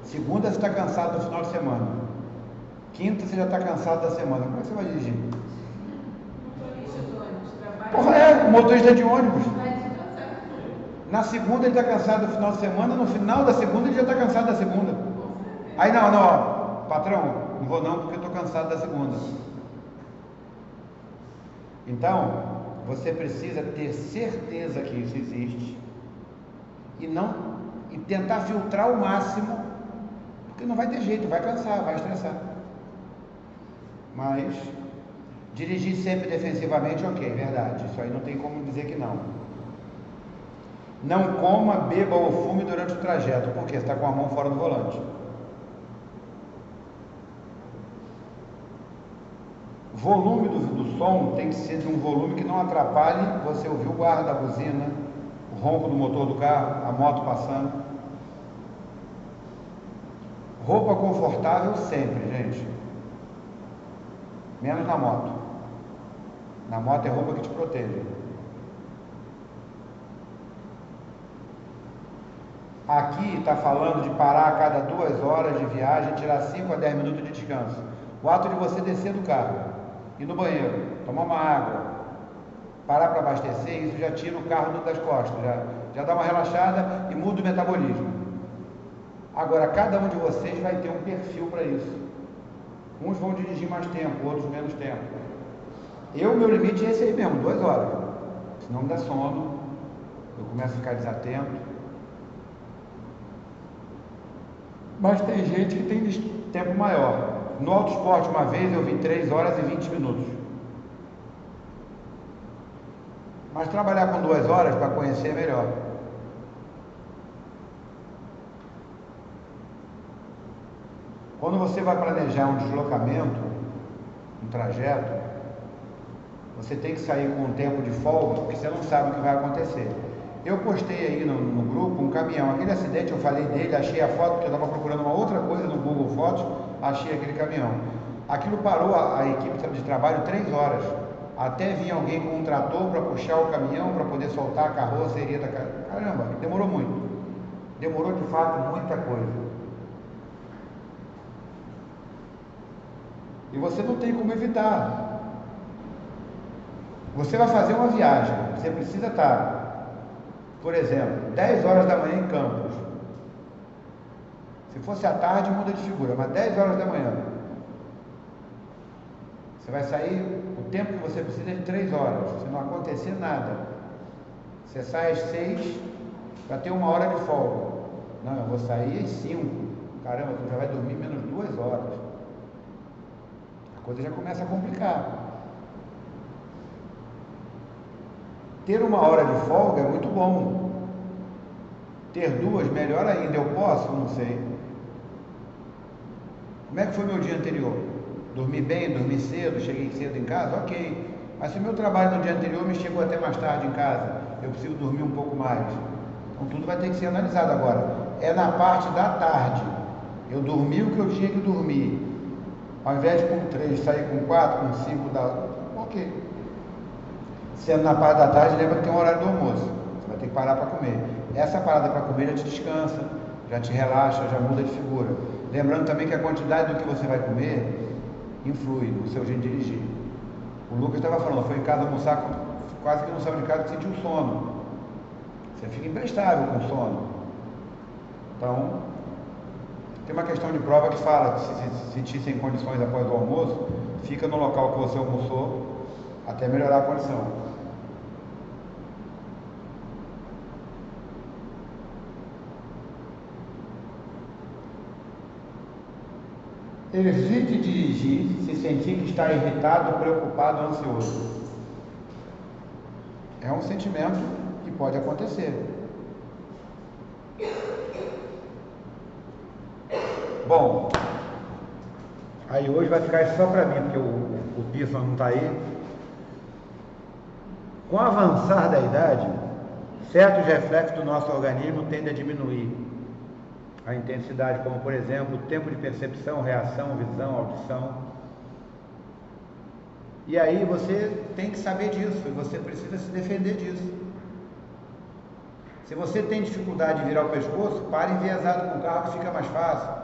segunda você está cansado no final de semana, quinta você já está cansado da semana. Como é que você vai dirigir? Motorista de ônibus, trabalha. Porra, o motorista de ônibus. Na segunda ele está cansado no final de semana, no final da segunda ele já está cansado da segunda. Aí não, ó, patrão, não vou não porque eu estou cansado da segunda. Então, você precisa ter certeza que isso existe e tentar filtrar o máximo, porque não vai ter jeito, vai cansar, vai estressar. Mas dirigir sempre defensivamente, ok, verdade, isso aí não tem como dizer que não. Não coma, beba ou fume durante o trajeto, porque você está com a mão fora do volante. Volume do som tem que ser de um volume que não atrapalhe você ouvir o barulho da buzina, o ronco do motor do carro, a moto passando. Roupa confortável sempre, gente. Menos na moto. Na moto é roupa que te protege. Aqui está falando de parar a cada 2 horas de viagem, tirar 5 a 10 minutos de descanso. O ato de você descer do carro, ir no banheiro, tomar uma água, parar para abastecer, isso já tira o carro das costas, já dá uma relaxada e muda o metabolismo. Agora, cada um de vocês vai ter um perfil para isso. Uns vão dirigir mais tempo, outros menos tempo. Meu limite é esse aí mesmo, 2 horas. Senão me dá sono, eu começo a ficar desatento. Mas tem gente que tem tempo maior. No Auto Esporte, uma vez, eu vi 3 horas e 20 minutos. Mas trabalhar com 2 horas para conhecer é melhor. Quando você vai planejar um deslocamento, um trajeto, você tem que sair com um tempo de folga, porque você não sabe o que vai acontecer. Eu postei aí no grupo um caminhão. Aquele acidente, eu falei dele, achei a foto, porque eu estava procurando uma outra coisa no Google Fotos, achei aquele caminhão. Aquilo parou a equipe de trabalho 3 horas, até vir alguém com um trator para puxar o caminhão, para poder soltar a carroceria da caramba, demorou muito. Demorou de fato muita coisa. E você não tem como evitar. Você vai fazer uma viagem, você precisa estar, por exemplo, 10 horas da manhã em Campos. Se fosse à tarde, muda de figura, mas 10 horas da manhã. Você vai sair, o tempo que você precisa é de 3 horas, se não acontecer nada. Você sai às 6 para ter 1 hora de folga. Não, eu vou sair às 5. Caramba, tu já vai dormir menos 2 horas. A coisa já começa a complicar. Ter 1 hora de folga é muito bom. Ter 2, melhor ainda. Eu posso? Não sei. Como é que foi meu dia anterior? Dormi bem, dormi cedo, cheguei cedo em casa? Ok. Mas se o meu trabalho no dia anterior me chegou até mais tarde em casa, eu preciso dormir um pouco mais. Então tudo vai ter que ser analisado agora. É na parte da tarde. Eu dormi o que eu tinha que dormir. Ao invés de com 3, sair com 4, com 5, ok. Sendo na parte da tarde, lembra que tem um horário do almoço. Você vai ter que parar para comer. Essa parada para comer já te descansa, já te relaxa, já muda de figura. Lembrando também que a quantidade do que você vai comer influi no seu jeito de dirigir. O Lucas estava falando, foi em casa almoçar, quase que não saiu de casa porque sentiu sono. Você fica imprestável com sono. Então, tem uma questão de prova que fala que se sentir sem condições após o almoço, fica no local que você almoçou até melhorar a condição. Evite dirigir se sentir que está irritado, preocupado ou ansioso. É um sentimento que pode acontecer. Bom, aí hoje vai ficar isso só para mim, porque o Pearson não está aí. Com o avançar da idade, certos reflexos do nosso organismo tendem a diminuir a intensidade, como por exemplo, o tempo de percepção, reação, visão, audição. E aí você tem que saber disso, e você precisa se defender disso. Se você tem dificuldade de virar o pescoço, pare enviesado com o carro que fica mais fácil.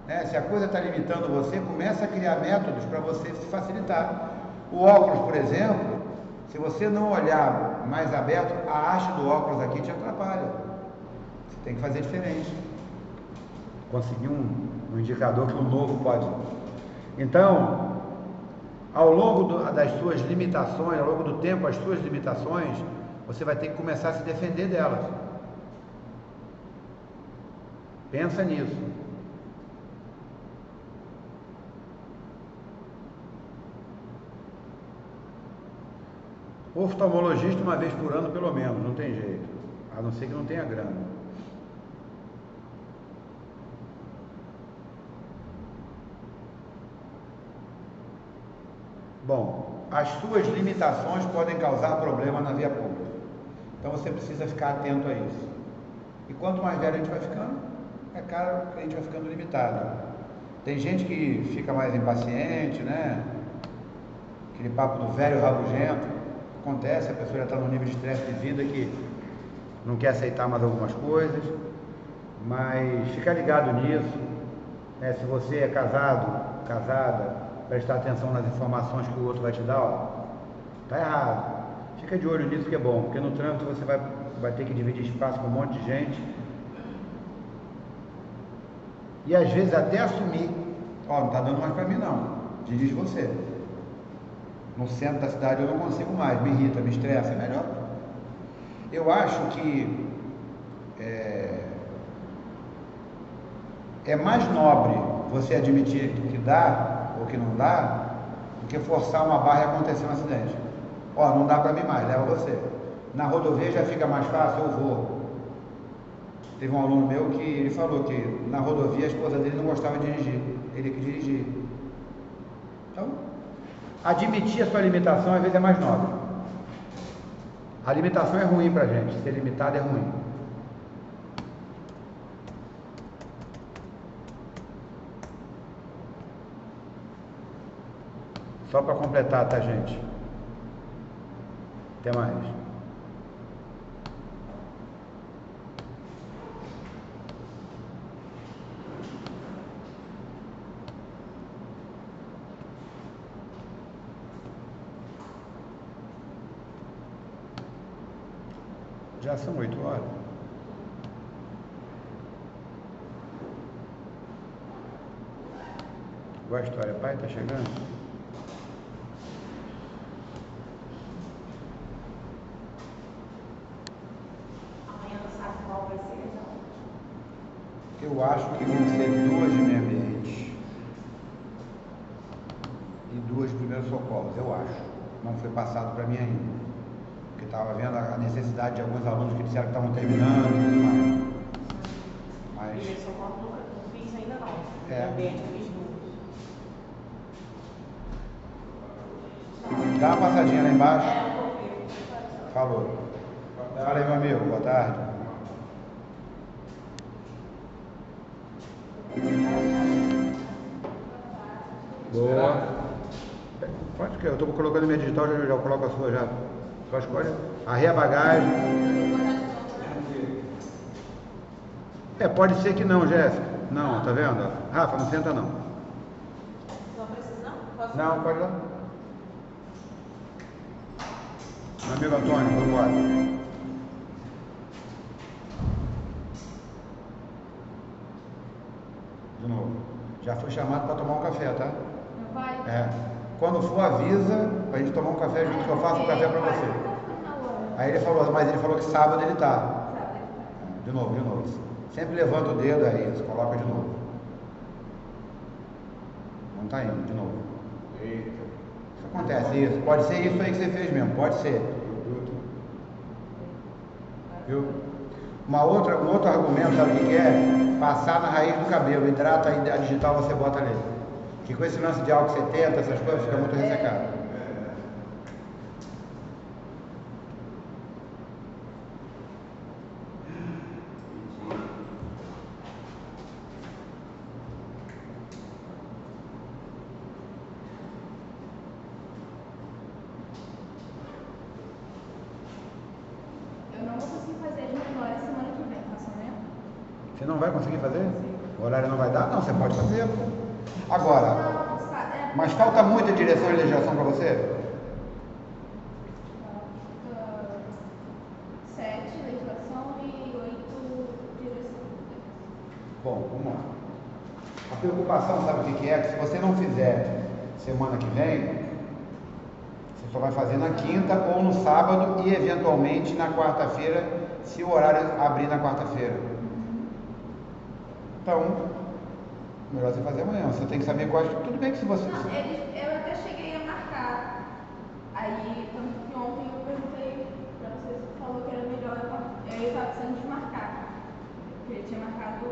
Né? Se a coisa está limitando você, começa a criar métodos para você se facilitar. O óculos, por exemplo, se você não olhar mais aberto, a haste do óculos aqui te atrapalha. Você tem que fazer diferente. Conseguir um indicador que o novo pode. Então, ao longo das suas limitações, ao longo do tempo, as suas limitações, você vai ter que começar a se defender delas. Pensa nisso. Oftalmologista uma vez por ano, pelo menos, não tem jeito. A não ser que não tenha grana. Bom, as suas limitações podem causar problema na via pública. Então você precisa ficar atento a isso. E quanto mais velho a gente vai ficando, é claro que a gente vai ficando limitado. Tem gente que fica mais impaciente, né? Aquele papo do velho rabugento. Acontece, a pessoa já está num nível de estresse de vida que não quer aceitar mais algumas coisas. Mas fica ligado nisso. Né? Se você é casado, casada, prestar atenção nas informações que o outro vai te dar, ó, tá errado. Fica de olho nisso que é bom, porque no trânsito você vai ter que dividir espaço com um monte de gente. E às vezes até assumir, ó, não tá dando mais para mim não, dirige você. No centro da cidade eu não consigo mais, me irrita, me estressa, é melhor. Eu acho que é mais nobre você admitir que dá ou que não dá, do que forçar uma barra e acontecer um acidente. Ó, não dá para mim mais, leva você. Na rodovia já fica mais fácil, eu vou. Teve um aluno meu que ele falou que na rodovia a esposa dele não gostava de dirigir, ele que dirigia. Então, admitir a sua limitação às vezes é mais nobre. A limitação é ruim pra gente, ser limitado é ruim. Só para completar, tá, gente? Até mais. Já são 8 horas. Boa história, pai, tá chegando? Eu acho que vão ser 2 de meio ambiente e 2 de primeiros socorros, eu acho. Não foi passado para mim ainda. Porque estava vendo a necessidade de alguns alunos que disseram que estavam terminando e tudo mais. Mas... Primeiro socorro não fiz ainda não. É. Ambiente fiz 2. Dá uma passadinha lá embaixo. Falou. Fala aí, meu amigo. Boa tarde. Boa. Pode que eu estou colocando minha digital, já coloco a sua já. Só escolhe. Arreia a bagagem. Pode ser que não, Jéssica. Não, tá vendo? Rafa, não senta não. Não precisa não? Posso? Não, pode ir lá. Meu amigo Antônio, vamos embora. De novo. Já foi chamado para tomar um café, tá? Não vai? Quando for, avisa pra gente tomar um café junto, que eu faço um café pra você. Aí ele falou, mas ele falou que sábado ele tá. De novo. Sempre levanta o dedo, é isso, coloca de novo. Não tá indo, de novo. Eita. Isso acontece, isso. Pode ser isso aí que você fez mesmo, pode ser. Viu? Um outro argumento, sabe o que é? Passar na raiz do cabelo, hidrata e a digital você bota ali. Que com esse lance de álcool 70, essas coisas, fica muito ressecado. Eu não vou conseguir fazer de menor a semana que vem, tá sabendo? Você não vai conseguir fazer? O horário não vai dar? Não, você pode fazer. Agora, mas falta muita direção e legislação para você? 7 legislação e 8 direção. Bom, vamos lá. A preocupação, sabe o que é? Que se você não fizer semana que vem, você só vai fazer na quinta ou no sábado e eventualmente na quarta-feira, se o horário abrir na quarta-feira. Então, melhor você fazer amanhã. Você tem que saber quais. Tudo bem que se você. Não, eu até cheguei a marcar. Aí, tanto que ontem eu perguntei pra você, você falou que era melhor eu estava precisando desmarcar. Porque ele tinha marcado.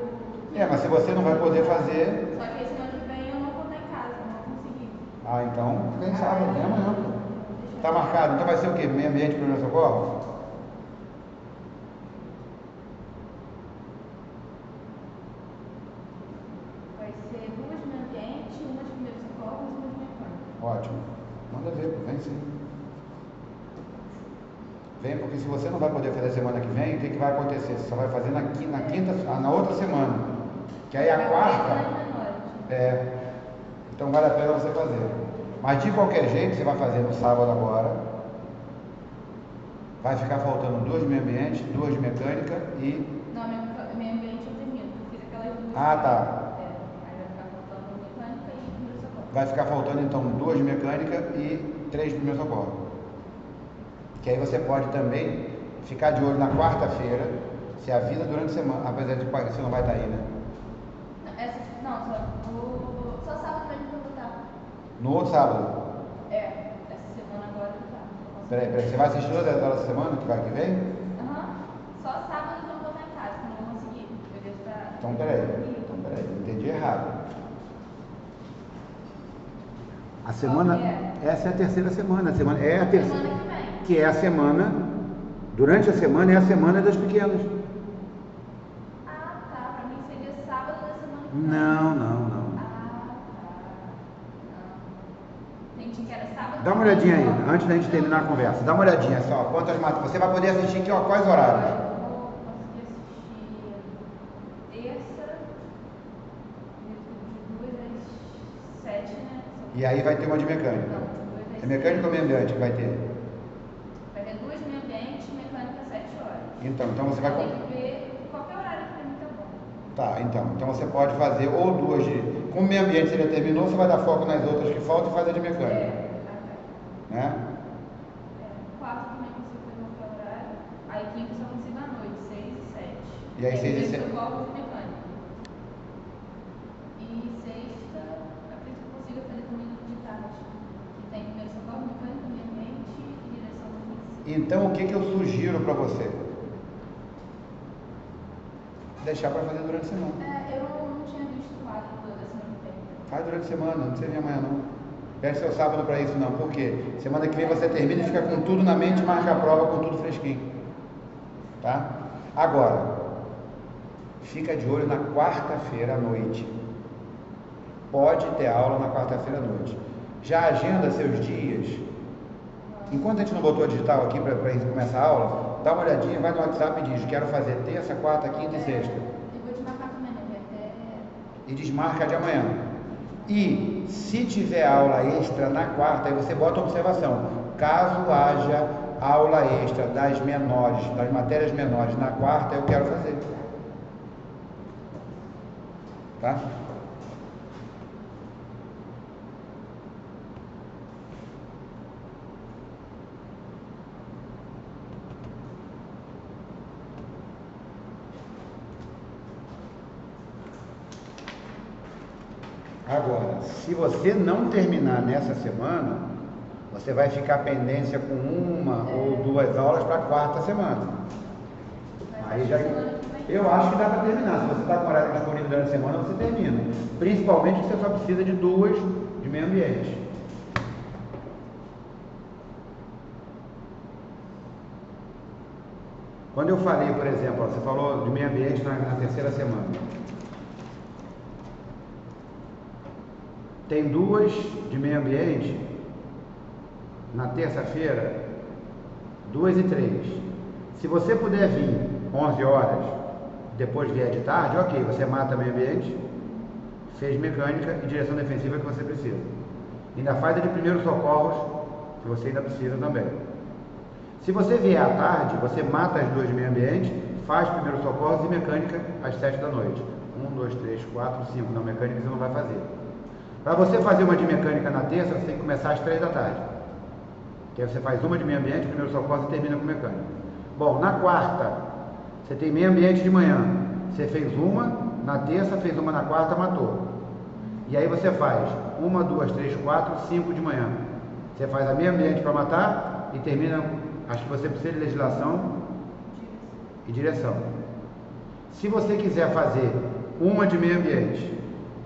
Mas se você não vai poder fazer. Só que semana que vem eu não vou estar em casa, eu não vou conseguir. Ah, então vem sábado, vem amanhã. Tá marcado. Então vai ser o quê? Meio ambiente para primeiro socorro? Vai ser 2 de meio ambiente, 1 de primeiro socorro e 1 de mecânica. Ótimo. Manda ver, vem sim. Vem, porque se você não vai poder fazer semana que vem, o que vai acontecer? Você só vai fazer na quinta, na outra semana. Que aí a quarta. Então vale a pena você fazer. Mas de qualquer jeito, você vai fazer no sábado agora. Vai ficar faltando 2 de meio ambiente, 2 de mecânica e. Não, meio ambiente eu termino, eu fiz aquelas 2. Ah, tá. Aí vai ficar faltando mecânica e primeiro socorro. Vai ficar faltando então 2 de mecânica e 3 de primeiro socorro. Que aí você pode também ficar de olho na quarta-feira, se a vida durante a semana, apesar de que você não vai estar aí, né? Só sábado mesmo que eu vou estar. No outro sábado. Essa semana agora eu vou estar. Peraí, você vai assistir todas as horas da semana que vai que vem? Só sábado eu não vou estar em casa, que eu não vou conseguir. Eu devo estar. Então peraí, entendi errado. A semana, essa é a terceira semana, semana que vem. Que é a semana, durante a semana é a semana das pequenas. Ah, tá, pra mim seria sábado da semana que vem. Não. Ah, tá. Não. Entendi que era sábado. Dá uma olhadinha aí, antes da gente terminar a conversa, dá uma olhadinha só, quantas matas, você vai poder assistir aqui, ó, quais horários? Eu vou conseguir assistir terça, de 2 às 7, né? E aí vai ter uma de mecânica. Não, de 2 às 7. É mecânica ou meio ambiente que vai ter? Vai ter 2 de meio ambiente, mecânica 7 horas. Então você vai. Tem que ver qualquer horário que pra mim tá bom. Tá, então você pode fazer ou 2 de. Como o meio ambiente você já terminou, você vai dar foco nas outras que faltam e fazer de mecânica. Né? 4 também consigo fazer qualquer horário. Aí quinta só consigo à noite, 6 e 7. E aí 6 e 7. Eu volto de mecânica. E sexta, acredito que eu consiga fazer também de tarde. Que tem primeiro socorro, mecânica, meio ambiente e direção do município. Então o que eu sugiro para você? Deixar para fazer durante a semana. Eu não tinha visto o quadro da semana que vem. Faz durante a semana, não precisa vir amanhã não. Perde seu sábado para isso não, por quê? Semana que vem você termina e fica com tudo na mente, marca a prova com tudo fresquinho. Tá? Agora, fica de olho na quarta-feira à noite. Pode ter aula na quarta-feira à noite. Já agenda seus dias. Enquanto a gente não botou a digital aqui para começar a aula, dá uma olhadinha, vai no WhatsApp e diz, quero fazer terça, quarta, quinta e sexta. Eu vou desmarcar também, né? E desmarca de amanhã. E se tiver aula extra na quarta, aí você bota observação. Caso haja aula extra das menores, das matérias menores na quarta, eu quero fazer. Tá? Agora, se você não terminar nessa semana, você vai ficar pendência com 1 ou 2 aulas para a quarta semana. Aí já, eu acho que dá para terminar. Se você está com horário disponível durante a semana, você termina. Principalmente que você só precisa de 2 de meio ambiente. Quando eu falei, por exemplo, você falou de meio ambiente na terceira semana. Tem 2 de meio ambiente na terça-feira, 2 e 3. Se você puder vir 11 horas, depois vier de tarde, ok, você mata meio ambiente, fez mecânica e direção defensiva que você precisa. Ainda faz a de primeiros socorros, que você ainda precisa também. Se você vier à tarde, você mata as 2 de meio ambiente, faz primeiros socorros e mecânica às 7 da noite. 1, 2, 3, 4, 5. Não, mecânica você não vai fazer. Para você fazer uma de mecânica na terça, você tem que começar às 3 da tarde. Que aí você faz uma de meio ambiente, primeiro socorro e termina com mecânica. Bom, na quarta, você tem meio ambiente de manhã. Você fez uma, na terça fez uma, na quarta matou. E aí você faz 1, 2, 3, 4, 5 de manhã. Você faz a meio ambiente para matar e termina. Acho que você precisa de legislação e direção. Se você quiser fazer uma de meio ambiente,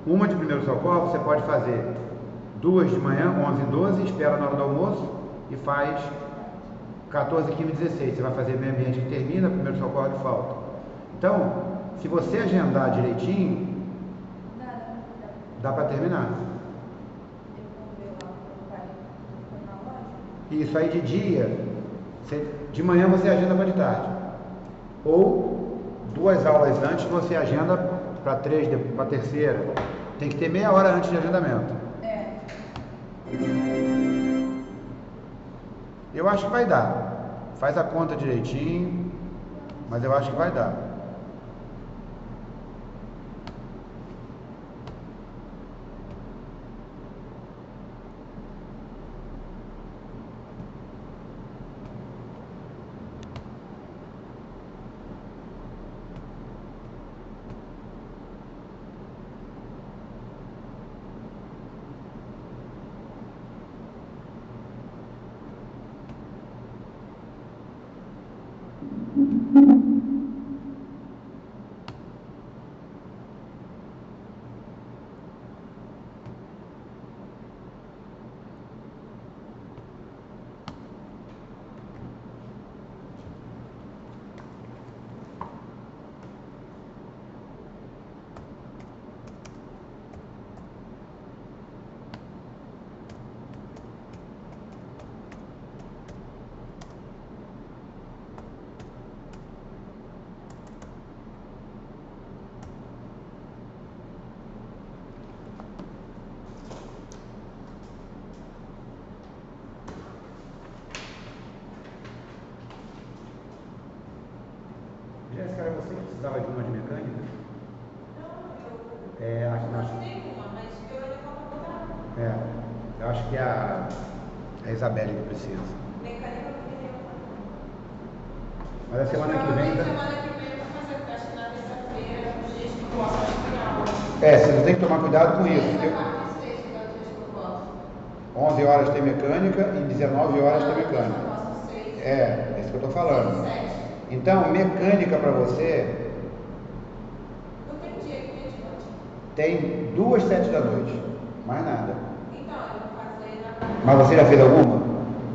uma de primeiro socorro, você pode fazer 2 de manhã, 11 e 12, espera na hora do almoço e faz 14, 15 e 16. Você vai fazer meio ambiente que termina, primeiro socorro que falta. Então, se você agendar direitinho, dá para terminar. Isso aí de dia, de manhã você agenda para de tarde. Ou 2 aulas antes você agenda para 3, para a terceira. Tem que ter meia hora antes de agendamento. Eu acho que vai dar. Faz a conta direitinho, mas eu acho que vai dar. Jéssica, era você que precisava de uma de mecânica? Acho nenhuma, mas eu ainda vou eu acho que é a Isabelle que precisa. Mecânica eu queria. Mas a semana que vem. Semana que vem eu vou fazer o teste na terça-feira, os dias que eu posso aspirar. Você tem que tomar cuidado com isso. 11 horas tem mecânica e 19 horas tem mecânica. É isso que eu estou falando. Então, mecânica para você. Não tem dia que de noite. Tem 2 7 da noite. Mais nada. Então, eu vou fazer na. Mas você já fez alguma?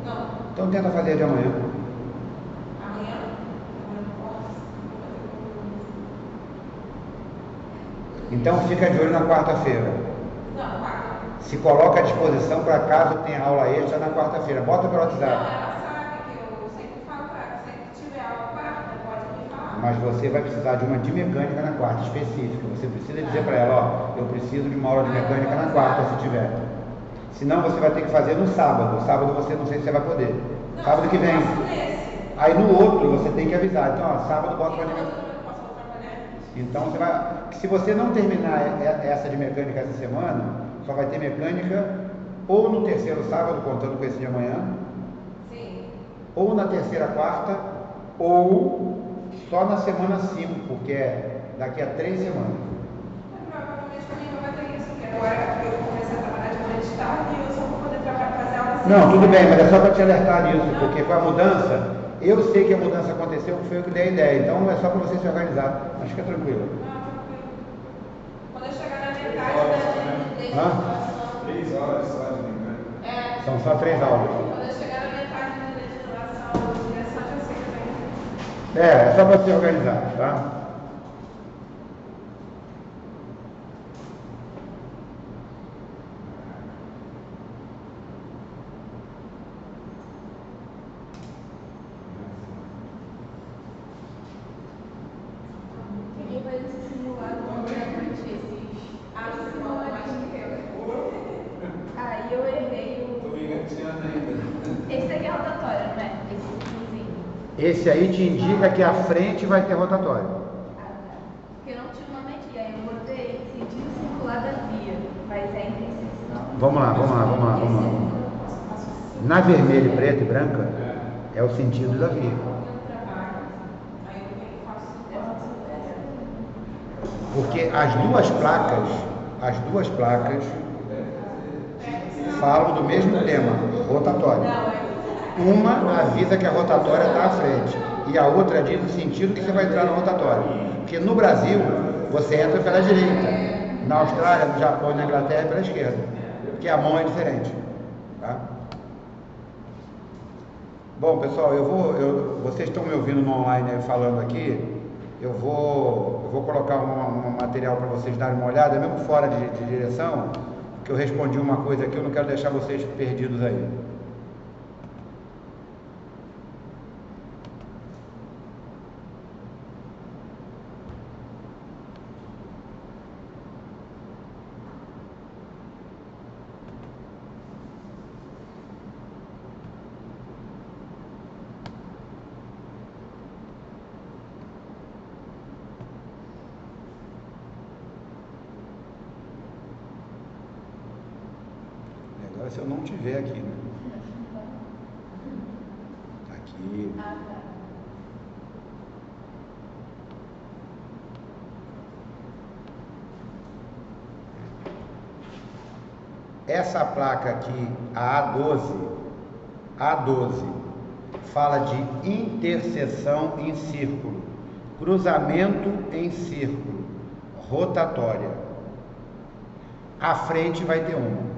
Não. Então tenta fazer a de amanhã. Amanhã? Eu não posso. Então fica de olho na quarta-feira. Não, quarta. Se coloca à disposição para caso tenha aula extra na quarta-feira. Bota pelo WhatsApp. Não, ela sabe que eu sempre falo para ela, sempre que tiver aula quarta, pode me falar. Mas você vai precisar de uma de mecânica na quarta, específica. Você precisa dizer para ela, ó, eu preciso de uma aula de mecânica na quarta, se tiver. Senão você vai ter que fazer no sábado. Sábado você não sei se você vai poder. Não, sábado que vem. Aí no outro você tem que avisar. Então, ó, sábado bota uma de mecânica. Então você vai. Se você não terminar essa de mecânica essa semana, só vai ter mecânica ou no terceiro sábado, contando com esse de amanhã. Sim. Ou na terceira quarta, ou só na semana 5, porque é daqui a 3 semanas. Provavelmente também não vai ter isso, porque agora eu comecei a trabalhar de manhã de tarde e eu só vou poder fazer aula assim. Não, tudo bem, mas é só para te alertar nisso, porque com a mudança, Eu sei que a mudança aconteceu, porque foi eu que dei a ideia, então é só para você se organizar, mas fica tranquilo. Quando eu chegar na metade da 3 horas só de brincar. São só 3 aulas. Quando eu chegar na metade da legislação, é só de você também. É só para se organizar, tá? Ninguém faz esse simulado normalmente, esses simuladores que eu. Aí eu errei Tô me engateando ainda. Esse aqui é rotatório, não é? Esse finzinho. Esse aí te indica que a frente vai ter rotatório. Porque eu não tive uma medida, aí eu botei sentido circular da via, mas é interseção. Vamos lá. Na vermelha, preta e branca, é o sentido da via. Porque as duas placas falam do mesmo tema, rotatório. Uma avisa que a rotatória está à frente e a outra diz o sentido que você vai entrar no rotatório. Porque no Brasil, você entra pela direita. Na Austrália, no Japão e na Inglaterra é pela esquerda. Porque a mão é diferente. Tá? Bom, pessoal, vocês estão me ouvindo no online aí falando aqui. Eu vou colocar um material para vocês darem uma olhada, mesmo fora de direção, que eu respondi uma coisa aqui, eu não quero deixar vocês perdidos aí. Agora se eu não tiver aqui, né? Aqui. Essa placa aqui, a A12, fala de interseção em círculo, cruzamento em círculo, rotatória. À frente vai ter uma.